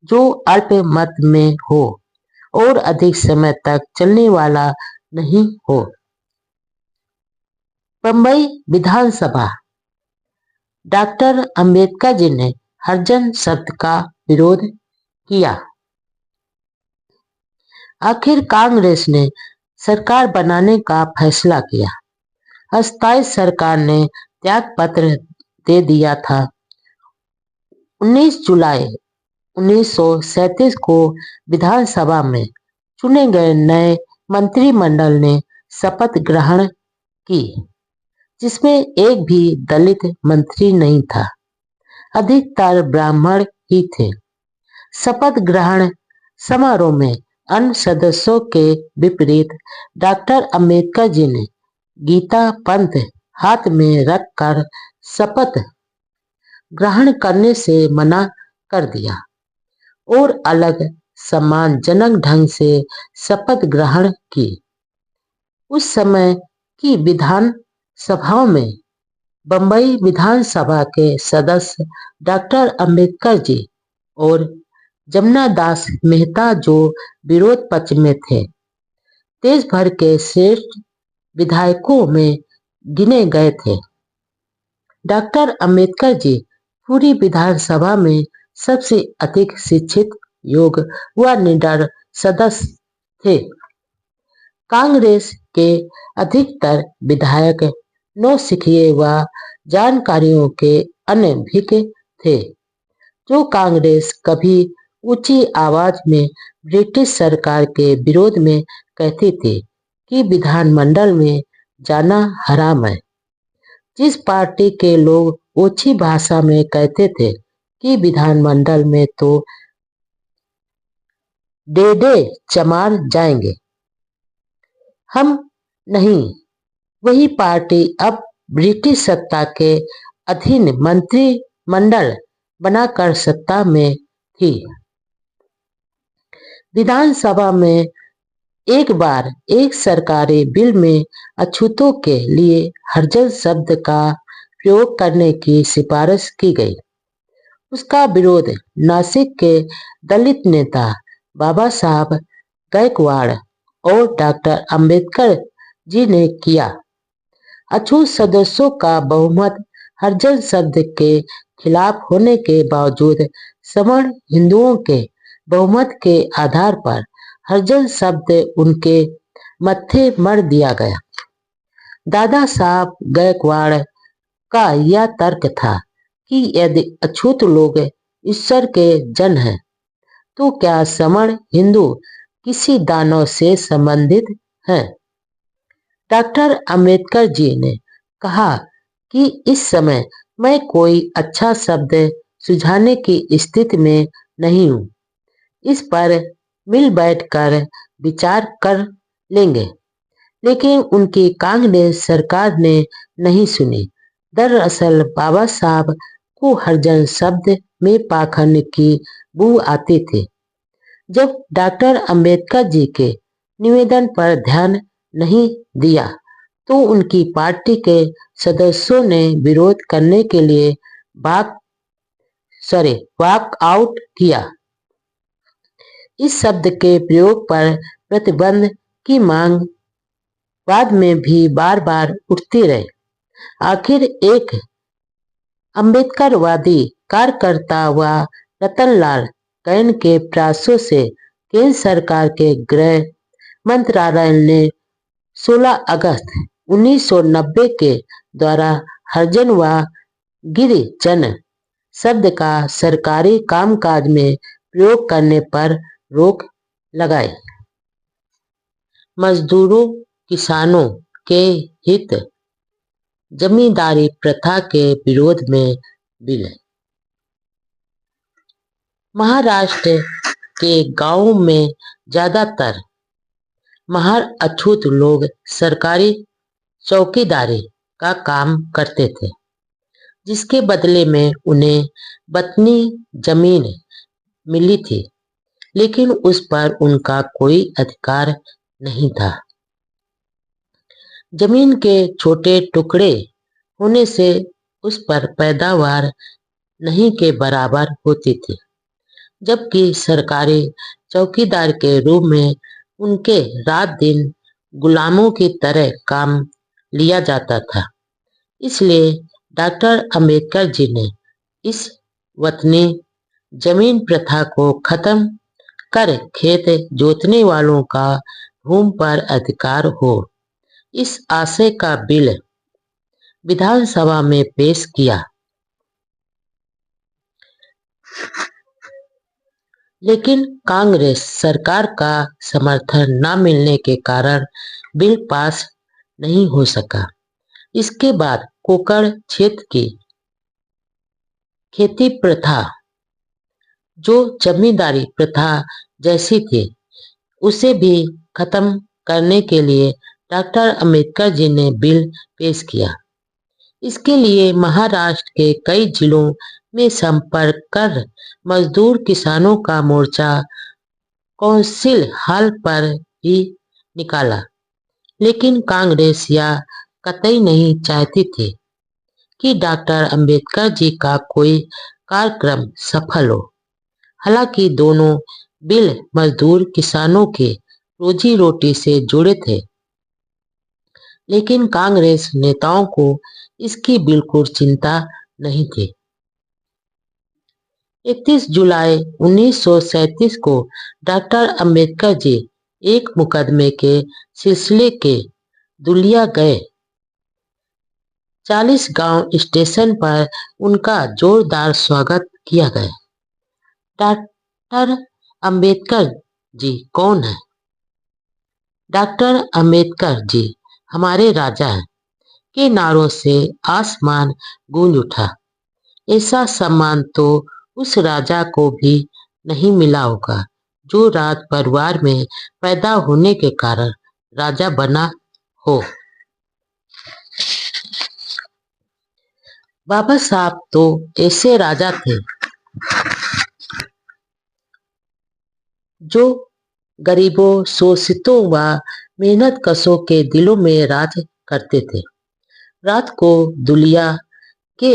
जो अल्पमत में हो और अधिक समय तक चलने वाला नहीं हो। बंबई विधानसभा। डॉक्टर अंबेडकर जी ने हरिजन शब्द का विरोध किया। आखिर कांग्रेस ने सरकार बनाने का फैसला किया। अस्थायी सरकार ने त्याग पत्र दे दिया था। 19 जुलाई 1937 को विधानसभा में चुने गए नए मंत्रिमंडल ने शपथ ग्रहण की, जिसमें एक भी दलित मंत्री नहीं था, अधिकतर ब्राह्मण ही थे। शपथ ग्रहण समारोह में अन्य सदस्यों के विपरीत डॉक्टर अंबेडकर जी ने गीता पंथ हाथ में रखकर शपथ ग्रहण करने से मना कर दिया और अलग सम्मानजनक ढंग से शपथ ग्रहण की। उस समय की विधान सभाओं में बंबई विधानसभा के सदस्य डॉक्टर अंबेडकर जी और जमना दास मेहता, जो विरोध पक्ष में थे, देश भर के श्रेष्ठ विधायकों में गिने गए थे। डॉक्टर अंबेडकर जी पूरी विधानसभा में सबसे अधिक शिक्षित, योग्य व निडर सदस्य थे। कांग्रेस के अधिकतर विधायक नौसिखिए व जानकारियों के अनभिज्ञ थे, जो कांग्रेस कभी ऊंची आवाज में ब्रिटिश सरकार के विरोध में कहती थी कि विधानमंडल में जाना हराम है। जिस पार्टी के लोग ऊंची भाषा में कहते थे कि विधानमंडल में तो डेडे चमार जाएंगे, हम नहीं, वही पार्टी अब ब्रिटिश सत्ता के अधीन मंत्रिमंडल बनाकर सत्ता में थी। विधानसभा में एक बार एक सरकारी बिल में अछूतों के लिए हरिजन शब्द का प्रयोग करने की सिफारिश की गई। उसका विरोध नासिक के दलित नेता बाबा साहब गायकवाड़ और डॉक्टर अंबेडकर जी ने किया। अछूत सदस्यों का बहुमत हरिजन शब्द के खिलाफ होने के बावजूद सवर्ण हिंदुओं के बहुमत के आधार पर हरिजन शब्द उनके मत्थे मढ़ दिया गया। दादा साहब गायकवाड़ का यह तर्क था कि यदि अछूत लोग ईश्वर के जन हैं, तो क्या सवर्ण हिंदू किसी दानव से संबंधित हैं? डॉक्टर अंबेडकर जी ने कहा कि इस समय मैं कोई अच्छा शब्द सुझाने की स्थिति में नहीं हूँ। इस पर मिल बैठकर विचार कर लेंगे। लेकिन उनकी कांग्रेस सरकार ने नहीं सुनी। दरअसल बाबा साहब को हरिजन शब्द में पाखंड की बू आती थी। जब डॉक्टर अंबेडकर जी के निवेदन पर ध्यान नहीं दिया, तो उनकी पार्टी के सदस्यों ने विरोध करने के लिए वॉक आउट किया। इस शब्द के प्रयोग पर प्रतिबंध की मांग बाद में भी बार बार उठती रही। आखिर एक अम्बेडकरवादी कार्यकर्ता व रतनलाल कैन के प्रयासों से केंद्र सरकार के गृह मंत्रालय ने 16 अगस्त 1990 के द्वारा हरिजन व गिरिजन शब्द का सरकारी कामकाज में प्रयोग करने पर रोक लगाई। मजदूरों, किसानों के हित, जमींदारी प्रथा के विरोध में बिल। महाराष्ट्र के गांवों में ज्यादातर महार अछूत लोग सरकारी चौकीदारी का काम करते थे, जिसके बदले में उन्हें बतनी जमीन मिली थी, लेकिन उस पर उनका कोई अधिकार नहीं था। जमीन के छोटे टुकड़े होने से उस पर पैदावार नहीं के बराबर होती थी, जबकि सरकारी चौकीदार के रूप में उनके रात दिन गुलामों की तरह काम लिया जाता था। इसलिए डॉक्टर अंबेडकर जी ने इस वतनी जमीन प्रथा को खत्म कर खेत जोतने वालों का भूमि पर अधिकार हो, इस आशय का बिल विधानसभा में पेश किया। लेकिन कांग्रेस सरकार का समर्थन न मिलने के कारण बिल पास नहीं हो सका। इसके बाद कोंकण क्षेत्र की खेती प्रथा, जो जमींदारी प्रथा जैसी थी, उसे भी खत्म करने के लिए डॉक्टर अंबेडकर जी ने बिल पेश किया। इसके लिए महाराष्ट्र के कई जिलों में संपर्क कर मजदूर किसानों का मोर्चा काउंसिल हॉल पर ही निकाला। लेकिन कांग्रेस यह कतई नहीं चाहती थी कि डॉक्टर अंबेडकर जी का कोई कार्यक्रम सफल हो। हालांकि दोनों बिल मजदूर किसानों के रोजी रोटी से जुड़े थे, लेकिन कांग्रेस नेताओं को इसकी बिल्कुल चिंता नहीं थी। 31 जुलाई 1937 को डॉक्टर अंबेडकर जी एक मुकदमे के सिलसिले के दुलिया गए। 40 गांव स्टेशन पर उनका जोरदार स्वागत किया गया। डॉक्टर अंबेडकर जी कौन है? डॉक्टर अंबेडकर जी हमारे राजा हैं के नारों से आसमान गूंज उठा। ऐसा सम्मान तो उस राजा को भी नहीं मिला होगा जो राज परिवार में पैदा होने के कारण राजा बना हो। बाबा साहब तो ऐसे राजा थे जो गरीबों, शोषितों व मेहनत कशों के दिलों में राज करते थे। रात को दुलिया के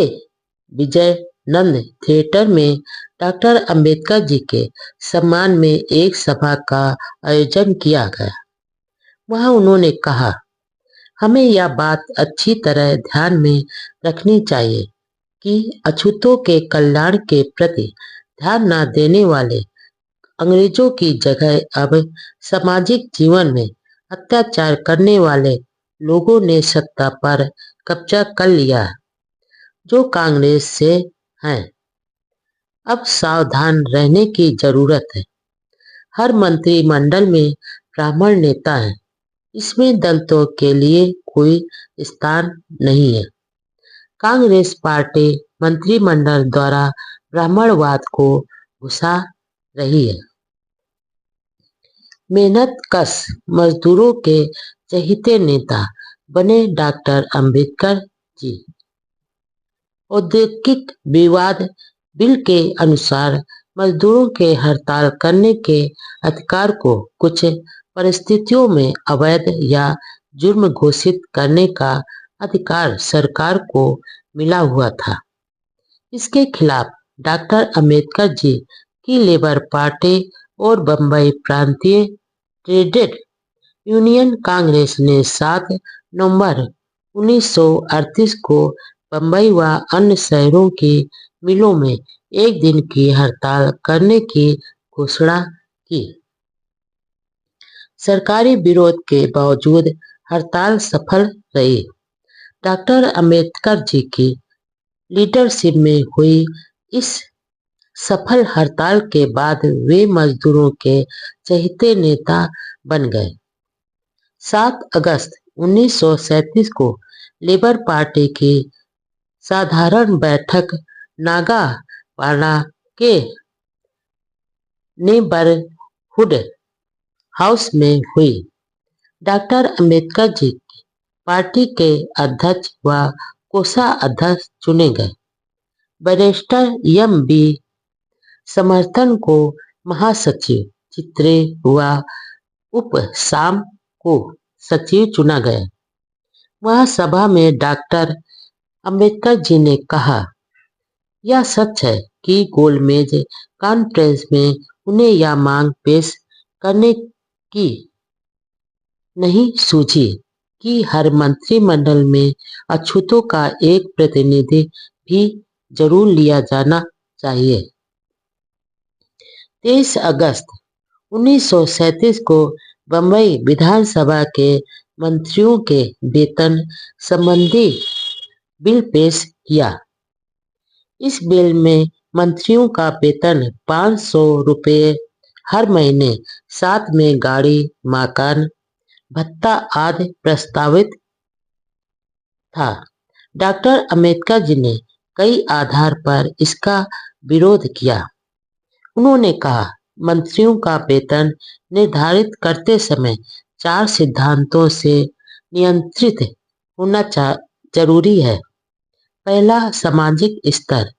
विजयनंद थिएटर में डॉक्टर अंबेडकर जी के सम्मान में एक सभा का आयोजन किया गया। वहां उन्होंने कहा, हमें यह बात अच्छी तरह ध्यान में रखनी चाहिए कि अछूतों के कल्याण के प्रति ध्यान न देने वाले अंग्रेजों की जगह अब सामाजिक जीवन में अत्याचार करने वाले लोगों ने सत्ता पर कब्जा कर लिया है, जो कांग्रेस से हैं। अब सावधान रहने की जरूरत है। हर मंत्रिमंडल में ब्राह्मण नेता हैं। इसमें दलितों के लिए कोई स्थान नहीं है। कांग्रेस पार्टी मंत्रिमंडल द्वारा ब्राह्मणवाद को घुसा रही है। मेहनतकश मजदूरों के चहेते नेता बने डॉक्टर अंबेडकर जी। औद्योगिक विवाद बिल के अनुसार मजदूरों के हड़ताल करने के अधिकार को कुछ परिस्थितियों में अवैध या जुर्म घोषित करने का अधिकार सरकार को मिला हुआ था। इसके खिलाफ डॉक्टर अंबेडकर जी की लेबर पार्टी और बंबई प्रांतीय ट्रेडेड यूनियन कांग्रेस ने 7 नवंबर 1938 को बंबई व अन्य शहरों की मिलों में एक दिन की हड़ताल करने की घोषणा की। सरकारी विरोध के बावजूद हड़ताल सफल रही। डॉक्टर अंबेडकर जी की लीडरशिप में हुई इस सफल हड़ताल के बाद वे मजदूरों के चहेते नेता बन गए। 7 अगस्त 1937 को लेबर पार्टी की साधारण बैठक नागापाड़ा के नेबरहुड हाउस में हुई। डॉक्टर अंबेडकर जी पार्टी के अध्यक्ष व कोषाध्यक्ष चुने गए। Barrister MB. समर्थन को महासचिव, चित्रे व उपसाम को सचिव चुना गया। वह सभा में डॉक्टर अंबेडकर जी ने कहा, यह सच है कि गोलमेज कॉन्फ्रेंस में उन्हें यह मांग पेश करने की नहीं सूझी कि हर मंत्रिमंडल में अछूतों का एक प्रतिनिधि भी जरूर लिया जाना चाहिए। 23 अगस्त 1937 को बंबई विधानसभा के मंत्रियों के वेतन संबंधी बिल पेश किया। इस बिल में मंत्रियों का वेतन 500 रुपये हर महीने, साथ में गाड़ी, मकान, भत्ता आदि प्रस्तावित था। डॉक्टर अंबेडकर जी ने कई आधार पर इसका विरोध किया। उन्होंने कहा, मंत्रियों का वेतन निर्धारित करते समय 4 सिद्धांतों से नियंत्रित होना जरूरी है। पहला, सामाजिक स्तर,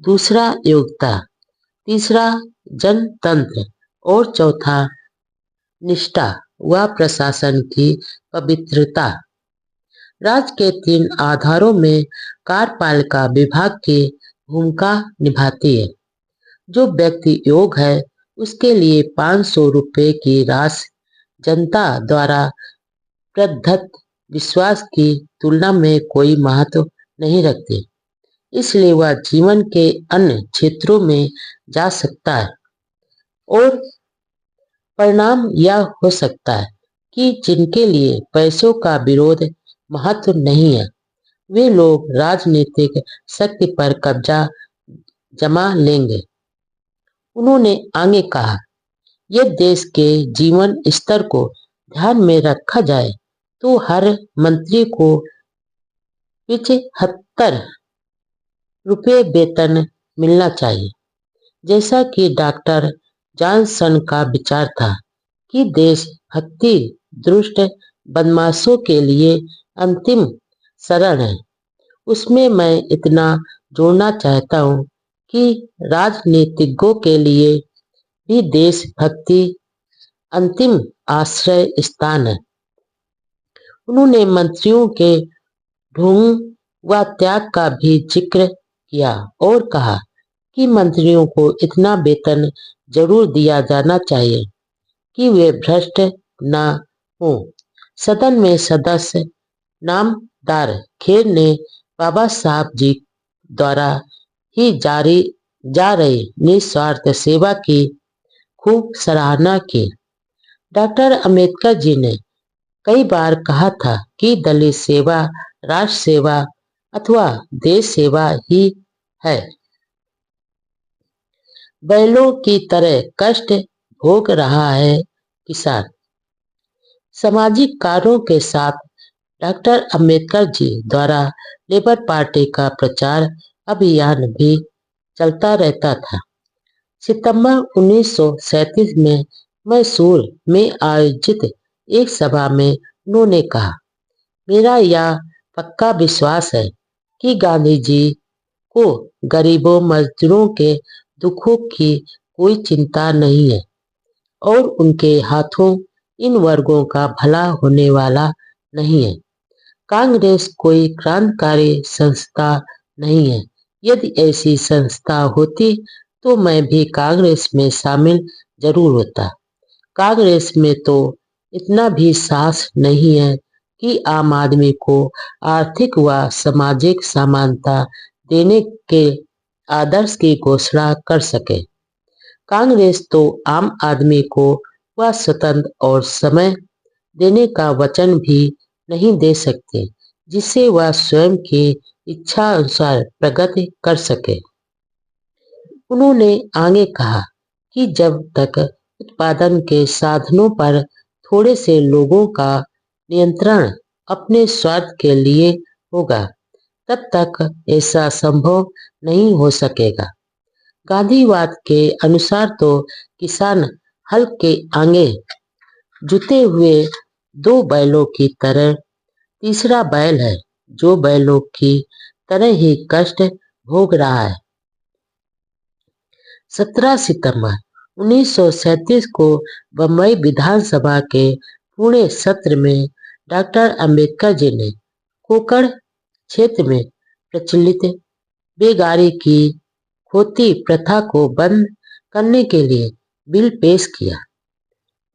दूसरा, योग्यता, तीसरा, जनतंत्र और चौथा, निष्ठा व प्रशासन की पवित्रता। राज्य के 3 आधारों में कार्यपालिका विभाग की भूमिका निभाती है। जो व्यक्ति योग्य है उसके लिए 500 रुपये की राशि जनता द्वारा प्रदत्त विश्वास की तुलना में कोई महत्व नहीं रखती, इसलिए वह जीवन के अन्य क्षेत्रों में जा सकता है। और परिणाम यह हो सकता है कि जिनके लिए पैसों का विरोध महत्व नहीं है, वे लोग राजनीतिक शक्ति पर कब्जा जमा लेंगे। उन्होंने आगे कहा, यदि देश के जीवन स्तर को ध्यान में रखा जाए तो हर मंत्री को 75 रुपये वेतन मिलना चाहिए। जैसा कि डॉक्टर जॉनसन का विचार था कि देशभक्ति दुष्ट बदमाशों के लिए अंतिम शरण है, उसमें मैं इतना जोड़ना चाहता हूँ कि राजनीतिज्ञों के लिए भी देशभक्ति अंतिम आश्रय स्थान है। उन्होंने मंत्रियों के ढोंग व त्याग का भी जिक्र किया और कहा कि मंत्रियों को इतना वेतन जरूर दिया जाना चाहिए कि वे भ्रष्ट न हो। सदन में सदस्य नामदार खेर ने बाबा साहब जी द्वारा ही जारी जा रही निस्वार्थ सेवा की खूब सराहना की। डॉक्टर अंबेडकर जी ने कई बार कहा था कि दलित सेवा राष्ट्र सेवा अथवा देश सेवा ही है। बैलों की तरह कष्ट भोग रहा है किसान। सामाजिक कार्यों के साथ डॉक्टर अंबेडकर जी द्वारा लेबर पार्टी का प्रचार अभियान भी चलता रहता था। सितंबर 1937 में मैसूर में आयोजित एक सभा में उन्होंने कहा, मेरा यह पक्का विश्वास है कि गांधी जी को गरीबों मजदूरों के दुखों की कोई चिंता नहीं है और उनके हाथों इन वर्गों का भला होने वाला नहीं है। कांग्रेस कोई क्रांतिकारी संस्था नहीं है। यदि ऐसी संस्था होती तो मैं भी कांग्रेस में शामिल जरूर होता। कांग्रेस में तो इतना भी साहस नहीं है कि आम आदमी को आर्थिक व सामाजिक समानता देने के आदर्श की घोषणा कर सके। कांग्रेस तो आम आदमी को वह स्वतंत्र और समय देने का वचन भी नहीं दे सकते जिससे वह स्वयं की इच्छा अनुसार प्रगति कर सके। उन्होंने आगे कहा कि जब तक उत्पादन के साधनों पर थोड़े से लोगों का नियंत्रण अपने स्वार्थ के लिए होगा तब तक ऐसा संभव नहीं हो सकेगा। गांधीवाद के अनुसार तो किसान हल के आगे जुते हुए दो बैलों की तरह तीसरा बैल है जो बैलों की तरह ही कष्ट भोग रहा है। 17 सितंबर 1937 को बम्बई विधानसभा के पूर्ण सत्र में डॉक्टर अंबेडकर जी ने कोंकण क्षेत्र में प्रचलित बेगारी की खोती प्रथा को बंद करने के लिए बिल पेश किया।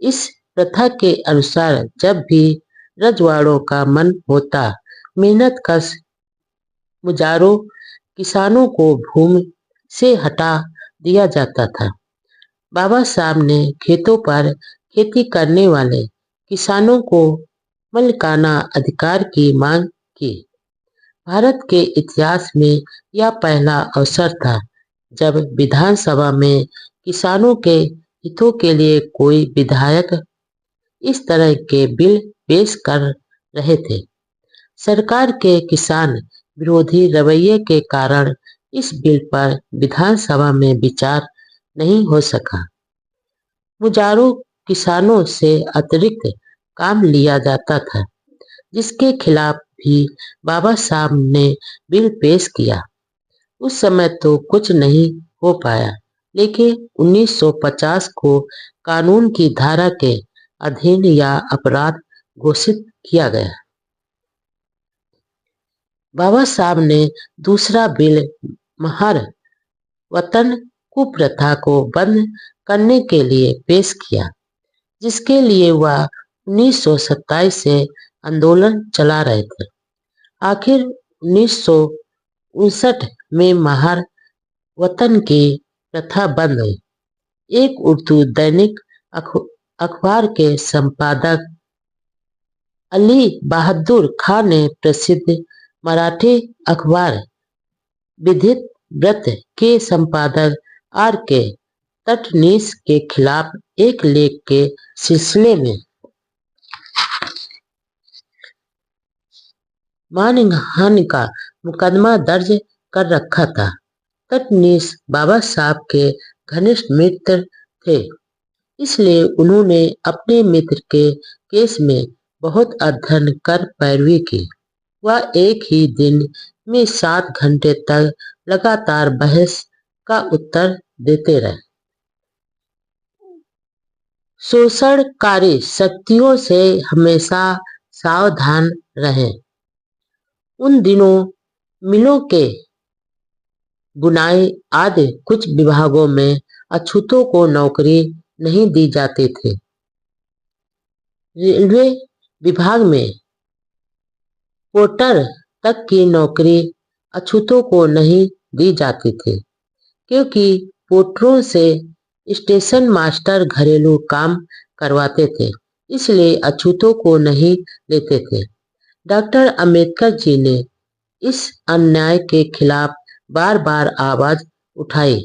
इस प्रथा के अनुसार जब भी रजवाड़ों का मन होता मेहनतकश मुजारों किसानों को भूमि से हटा दिया जाता था। बाबा साहब ने खेतों पर खेती करने वाले किसानों को मालिकाना अधिकार की मांग की। भारत के इतिहास में यह पहला अवसर था जब विधानसभा में किसानों के हितों के लिए कोई विधायक इस तरह के बिल पेश कर रहे थे। सरकार के किसान विरोधी रवैये के कारण इस बिल पर विधानसभा में विचार नहीं हो सका। मुजारों किसानों से अतिरिक्त काम लिया जाता था जिसके खिलाफ भी बाबा साहब ने बिल पेश किया। उस समय तो कुछ नहीं हो पाया लेकिन 1950 को कानून की धारा के अधीन या अपराध घोषित किया गया। बाबा साहब ने दूसरा बिल महार वतन कुप्रथा को बंद करने के लिए पेश किया जिसके लिए वह 1927 से आंदोलन चला रहे थे। आखिर 1959 में महार वतन की प्रथा बंद हुई। एक उर्दू दैनिक अखबार के संपादक अली बहादुर खान ने प्रसिद्ध मराठी अखबार विधित व्रत के संपादक आर के तटनीस के खिलाफ एक लेख के सिलसिले में मानहानि का मुकदमा दर्ज कर रखा था। तटनीस बाबा साहब के घनिष्ठ मित्र थे इसलिए उन्होंने अपने मित्र के केस में बहुत अध्ययन कर पैरवी की। वह एक ही दिन में 7 घंटे तक लगातार बहस का उत्तर देते रहे। शोषणकारी शक्तियों से हमेशा सावधान रहें। उन दिनों मिलों के बुनाई आदि कुछ विभागों में अछूतों को नौकरी नहीं दी जाती थी। रेलवे विभाग में पोर्टर तक की नौकरी अछूतों को नहीं दी जाती थी, क्योंकि पोर्टरों से स्टेशन मास्टर घरेलू काम करवाते थे, इसलिए अछूतों को नहीं लेते थे। डॉक्टर अंबेडकर जी ने इस अन्याय के खिलाफ बार बार आवाज उठाई।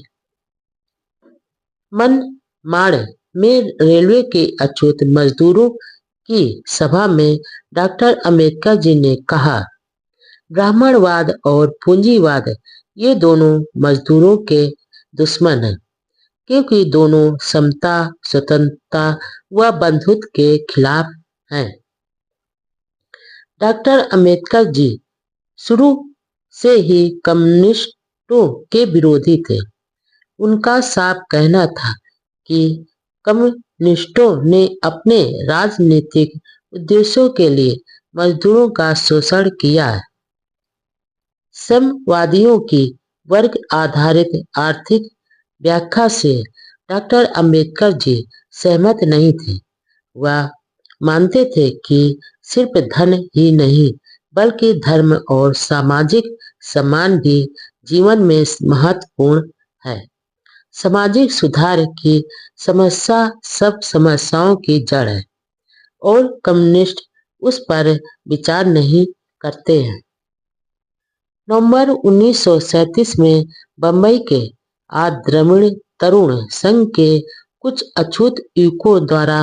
मनमाड़ में रेलवे के अछूत मजदूरों की सभा में डॉक्टर अंबेडकर जी ने कहा, ब्राह्मणवाद और पूंजीवाद ये दोनों मजदूरों के दुश्मन हैं, क्योंकि दोनों समता, स्वतंत्रता व बंधुत्व के खिलाफ हैं। डॉक्टर अंबेडकर जी शुरू से ही कम्युनिस्टों के विरोधी थे। उनका साफ कहना था कि कम्युनिस्टों ने अपने राजनीतिक उद्देश्यों के लिए मजदूरों का शोषण किया है। साम्यवादियों की वर्ग आधारित आर्थिक व्याख्या से डॉक्टर अंबेडकर जी सहमत नहीं थे। वह मानते थे कि सिर्फ धन ही नहीं, बल्कि धर्म और सामाजिक सम्मान भी जीवन में महत्वपूर्ण है। सामाजिक सुधार की समस्या सब समस्याओं की जड़ है और कम्युनिस्ट उस पर विचार नहीं करते हैं। नवंबर 1937 में बंबई के आद्रविड़ तरुण संघ के कुछ अछूत युवकों द्वारा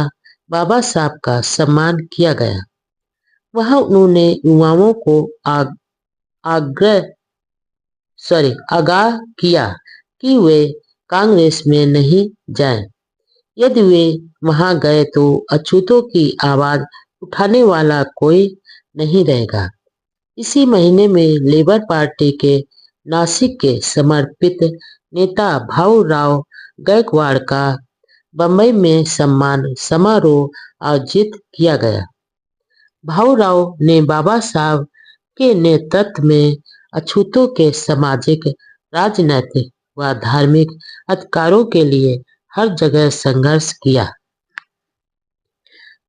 बाबा साहब का सम्मान किया गया। वहां उन्होंने युवाओं को आगाह किया कि वे कांग्रेस में नहीं जाएं। यदि वे वहां गए तो अछूतों की आवाज उठाने वाला कोई नहीं रहेगा। इसी महीने में लेबर पार्टी के नासिक के समर्पित नेता भाऊराव गायकवाड़ का बंबई में सम्मान समारोह आयोजित किया गया। भाऊराव ने बाबा साहब के नेतृत्व में अछूतों के सामाजिक, राजनैतिक व धार्मिक अधिकारों के लिए हर जगह संघर्ष किया।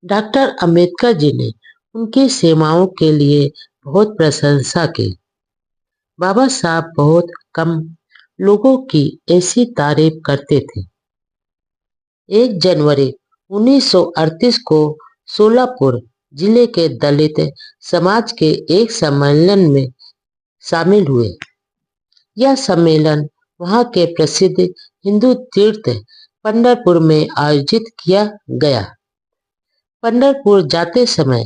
डॉक्टर अंबेडकर जी ने उनकी सेवाओं के लिए बहुत प्रशंसा की। बाबा साहब बहुत कम लोगों की ऐसी तारीफ करते थे। 1 जनवरी 1938 को सोलापुर जिले के दलित समाज के एक सम्मेलन में शामिल हुए। यह सम्मेलन वहां के प्रसिद्ध हिंदू तीर्थ पंढरपुर में आयोजित किया गया। पंढरपुर जाते समय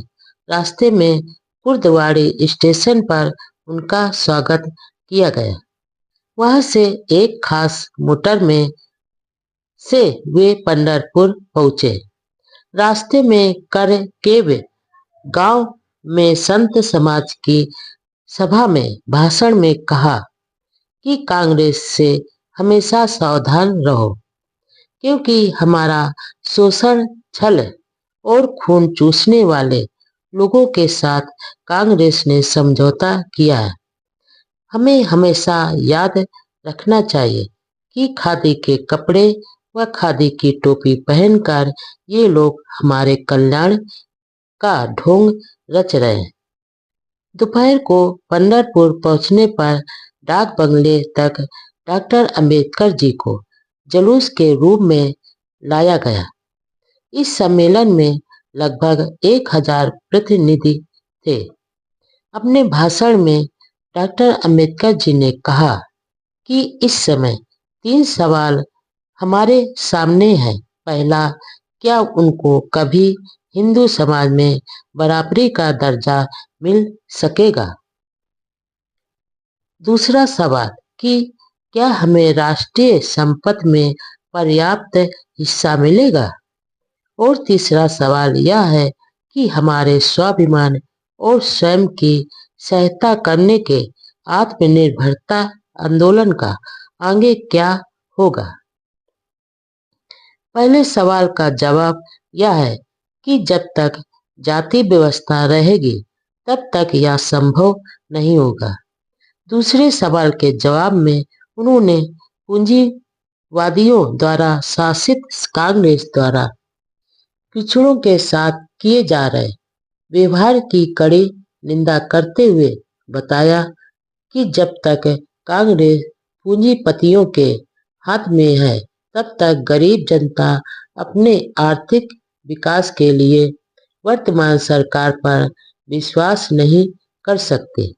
रास्ते में कुर्दवाड़ी स्टेशन पर उनका स्वागत किया गया। वहां से एक खास मोटर में से वे पंढरपुर पहुंचे। रास्ते में करकेव गांव में संत समाज की सभा में भाषण में कहा कि कांग्रेस से हमेशा सावधान रहो, क्योंकि हमारा शोषण, छल और खून चूसने वाले लोगों के साथ कांग्रेस ने समझौता किया है। हमें हमेशा याद रखना चाहिए कि खादी के कपड़े व खादी की टोपी पहनकर ये लोग हमारे कल्याण का ढोंग रच रहे हैं। दोपहर को पंढरपुर पहुंचने पर डाक बंगले तक डॉक्टर अंबेडकर जी को जुलूस के रूप में लाया गया। इस सम्मेलन में लगभग 1000 प्रतिनिधि थे। अपने भाषण में डॉक्टर अंबेडकर जी ने कहा कि इस समय 3 सवाल हमारे सामने हैं। पहला, क्या उनको कभी हिंदू समाज में बराबरी का दर्जा मिल सकेगा? दूसरा सवाल कि क्या हमें राष्ट्रीय संपत्ति में पर्याप्त हिस्सा मिलेगा? और तीसरा सवाल यह है कि हमारे स्वाभिमान और स्वयं की सहायता करने के आत्मनिर्भरता आंदोलन का आगे क्या होगा? पहले सवाल का जवाब यह है कि जब तक जाति व्यवस्था रहेगी तब तक यह संभव नहीं होगा। दूसरे सवाल के जवाब में उन्होंने पूंजीवादियों द्वारा शासित कांग्रेस द्वारा पिछड़ों के साथ किए जा रहे व्यवहार की कड़ी निंदा करते हुए बताया कि जब तक कांग्रेस पूंजीपतियों के हाथ में है तब तक गरीब जनता अपने आर्थिक विकास के लिए वर्तमान सरकार पर विश्वास नहीं कर सकती।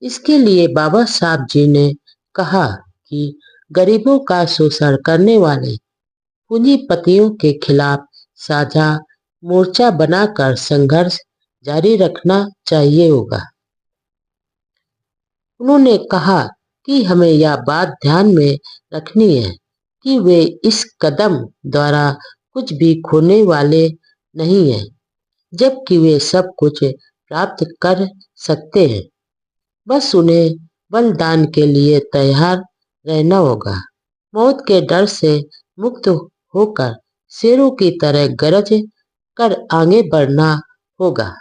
इसके लिए बाबा साहब जी ने कहा कि गरीबों का शोषण करने वाले पूंजीपतियों के खिलाफ साझा मोर्चा बनाकर संघर्ष जारी रखना चाहिए होगा। उन्होंने कहा कि हमें यह बात ध्यान में रखनी है कि वे इस कदम द्वारा कुछ भी खोने वाले नहीं हैं, जबकि वे सब कुछ प्राप्त कर सकते हैं। बस उन्हें बलिदान के लिए तैयार रहना होगा। मौत के डर से मुक्त होकर शेरों की तरह गरज कर आगे बढ़ना होगा।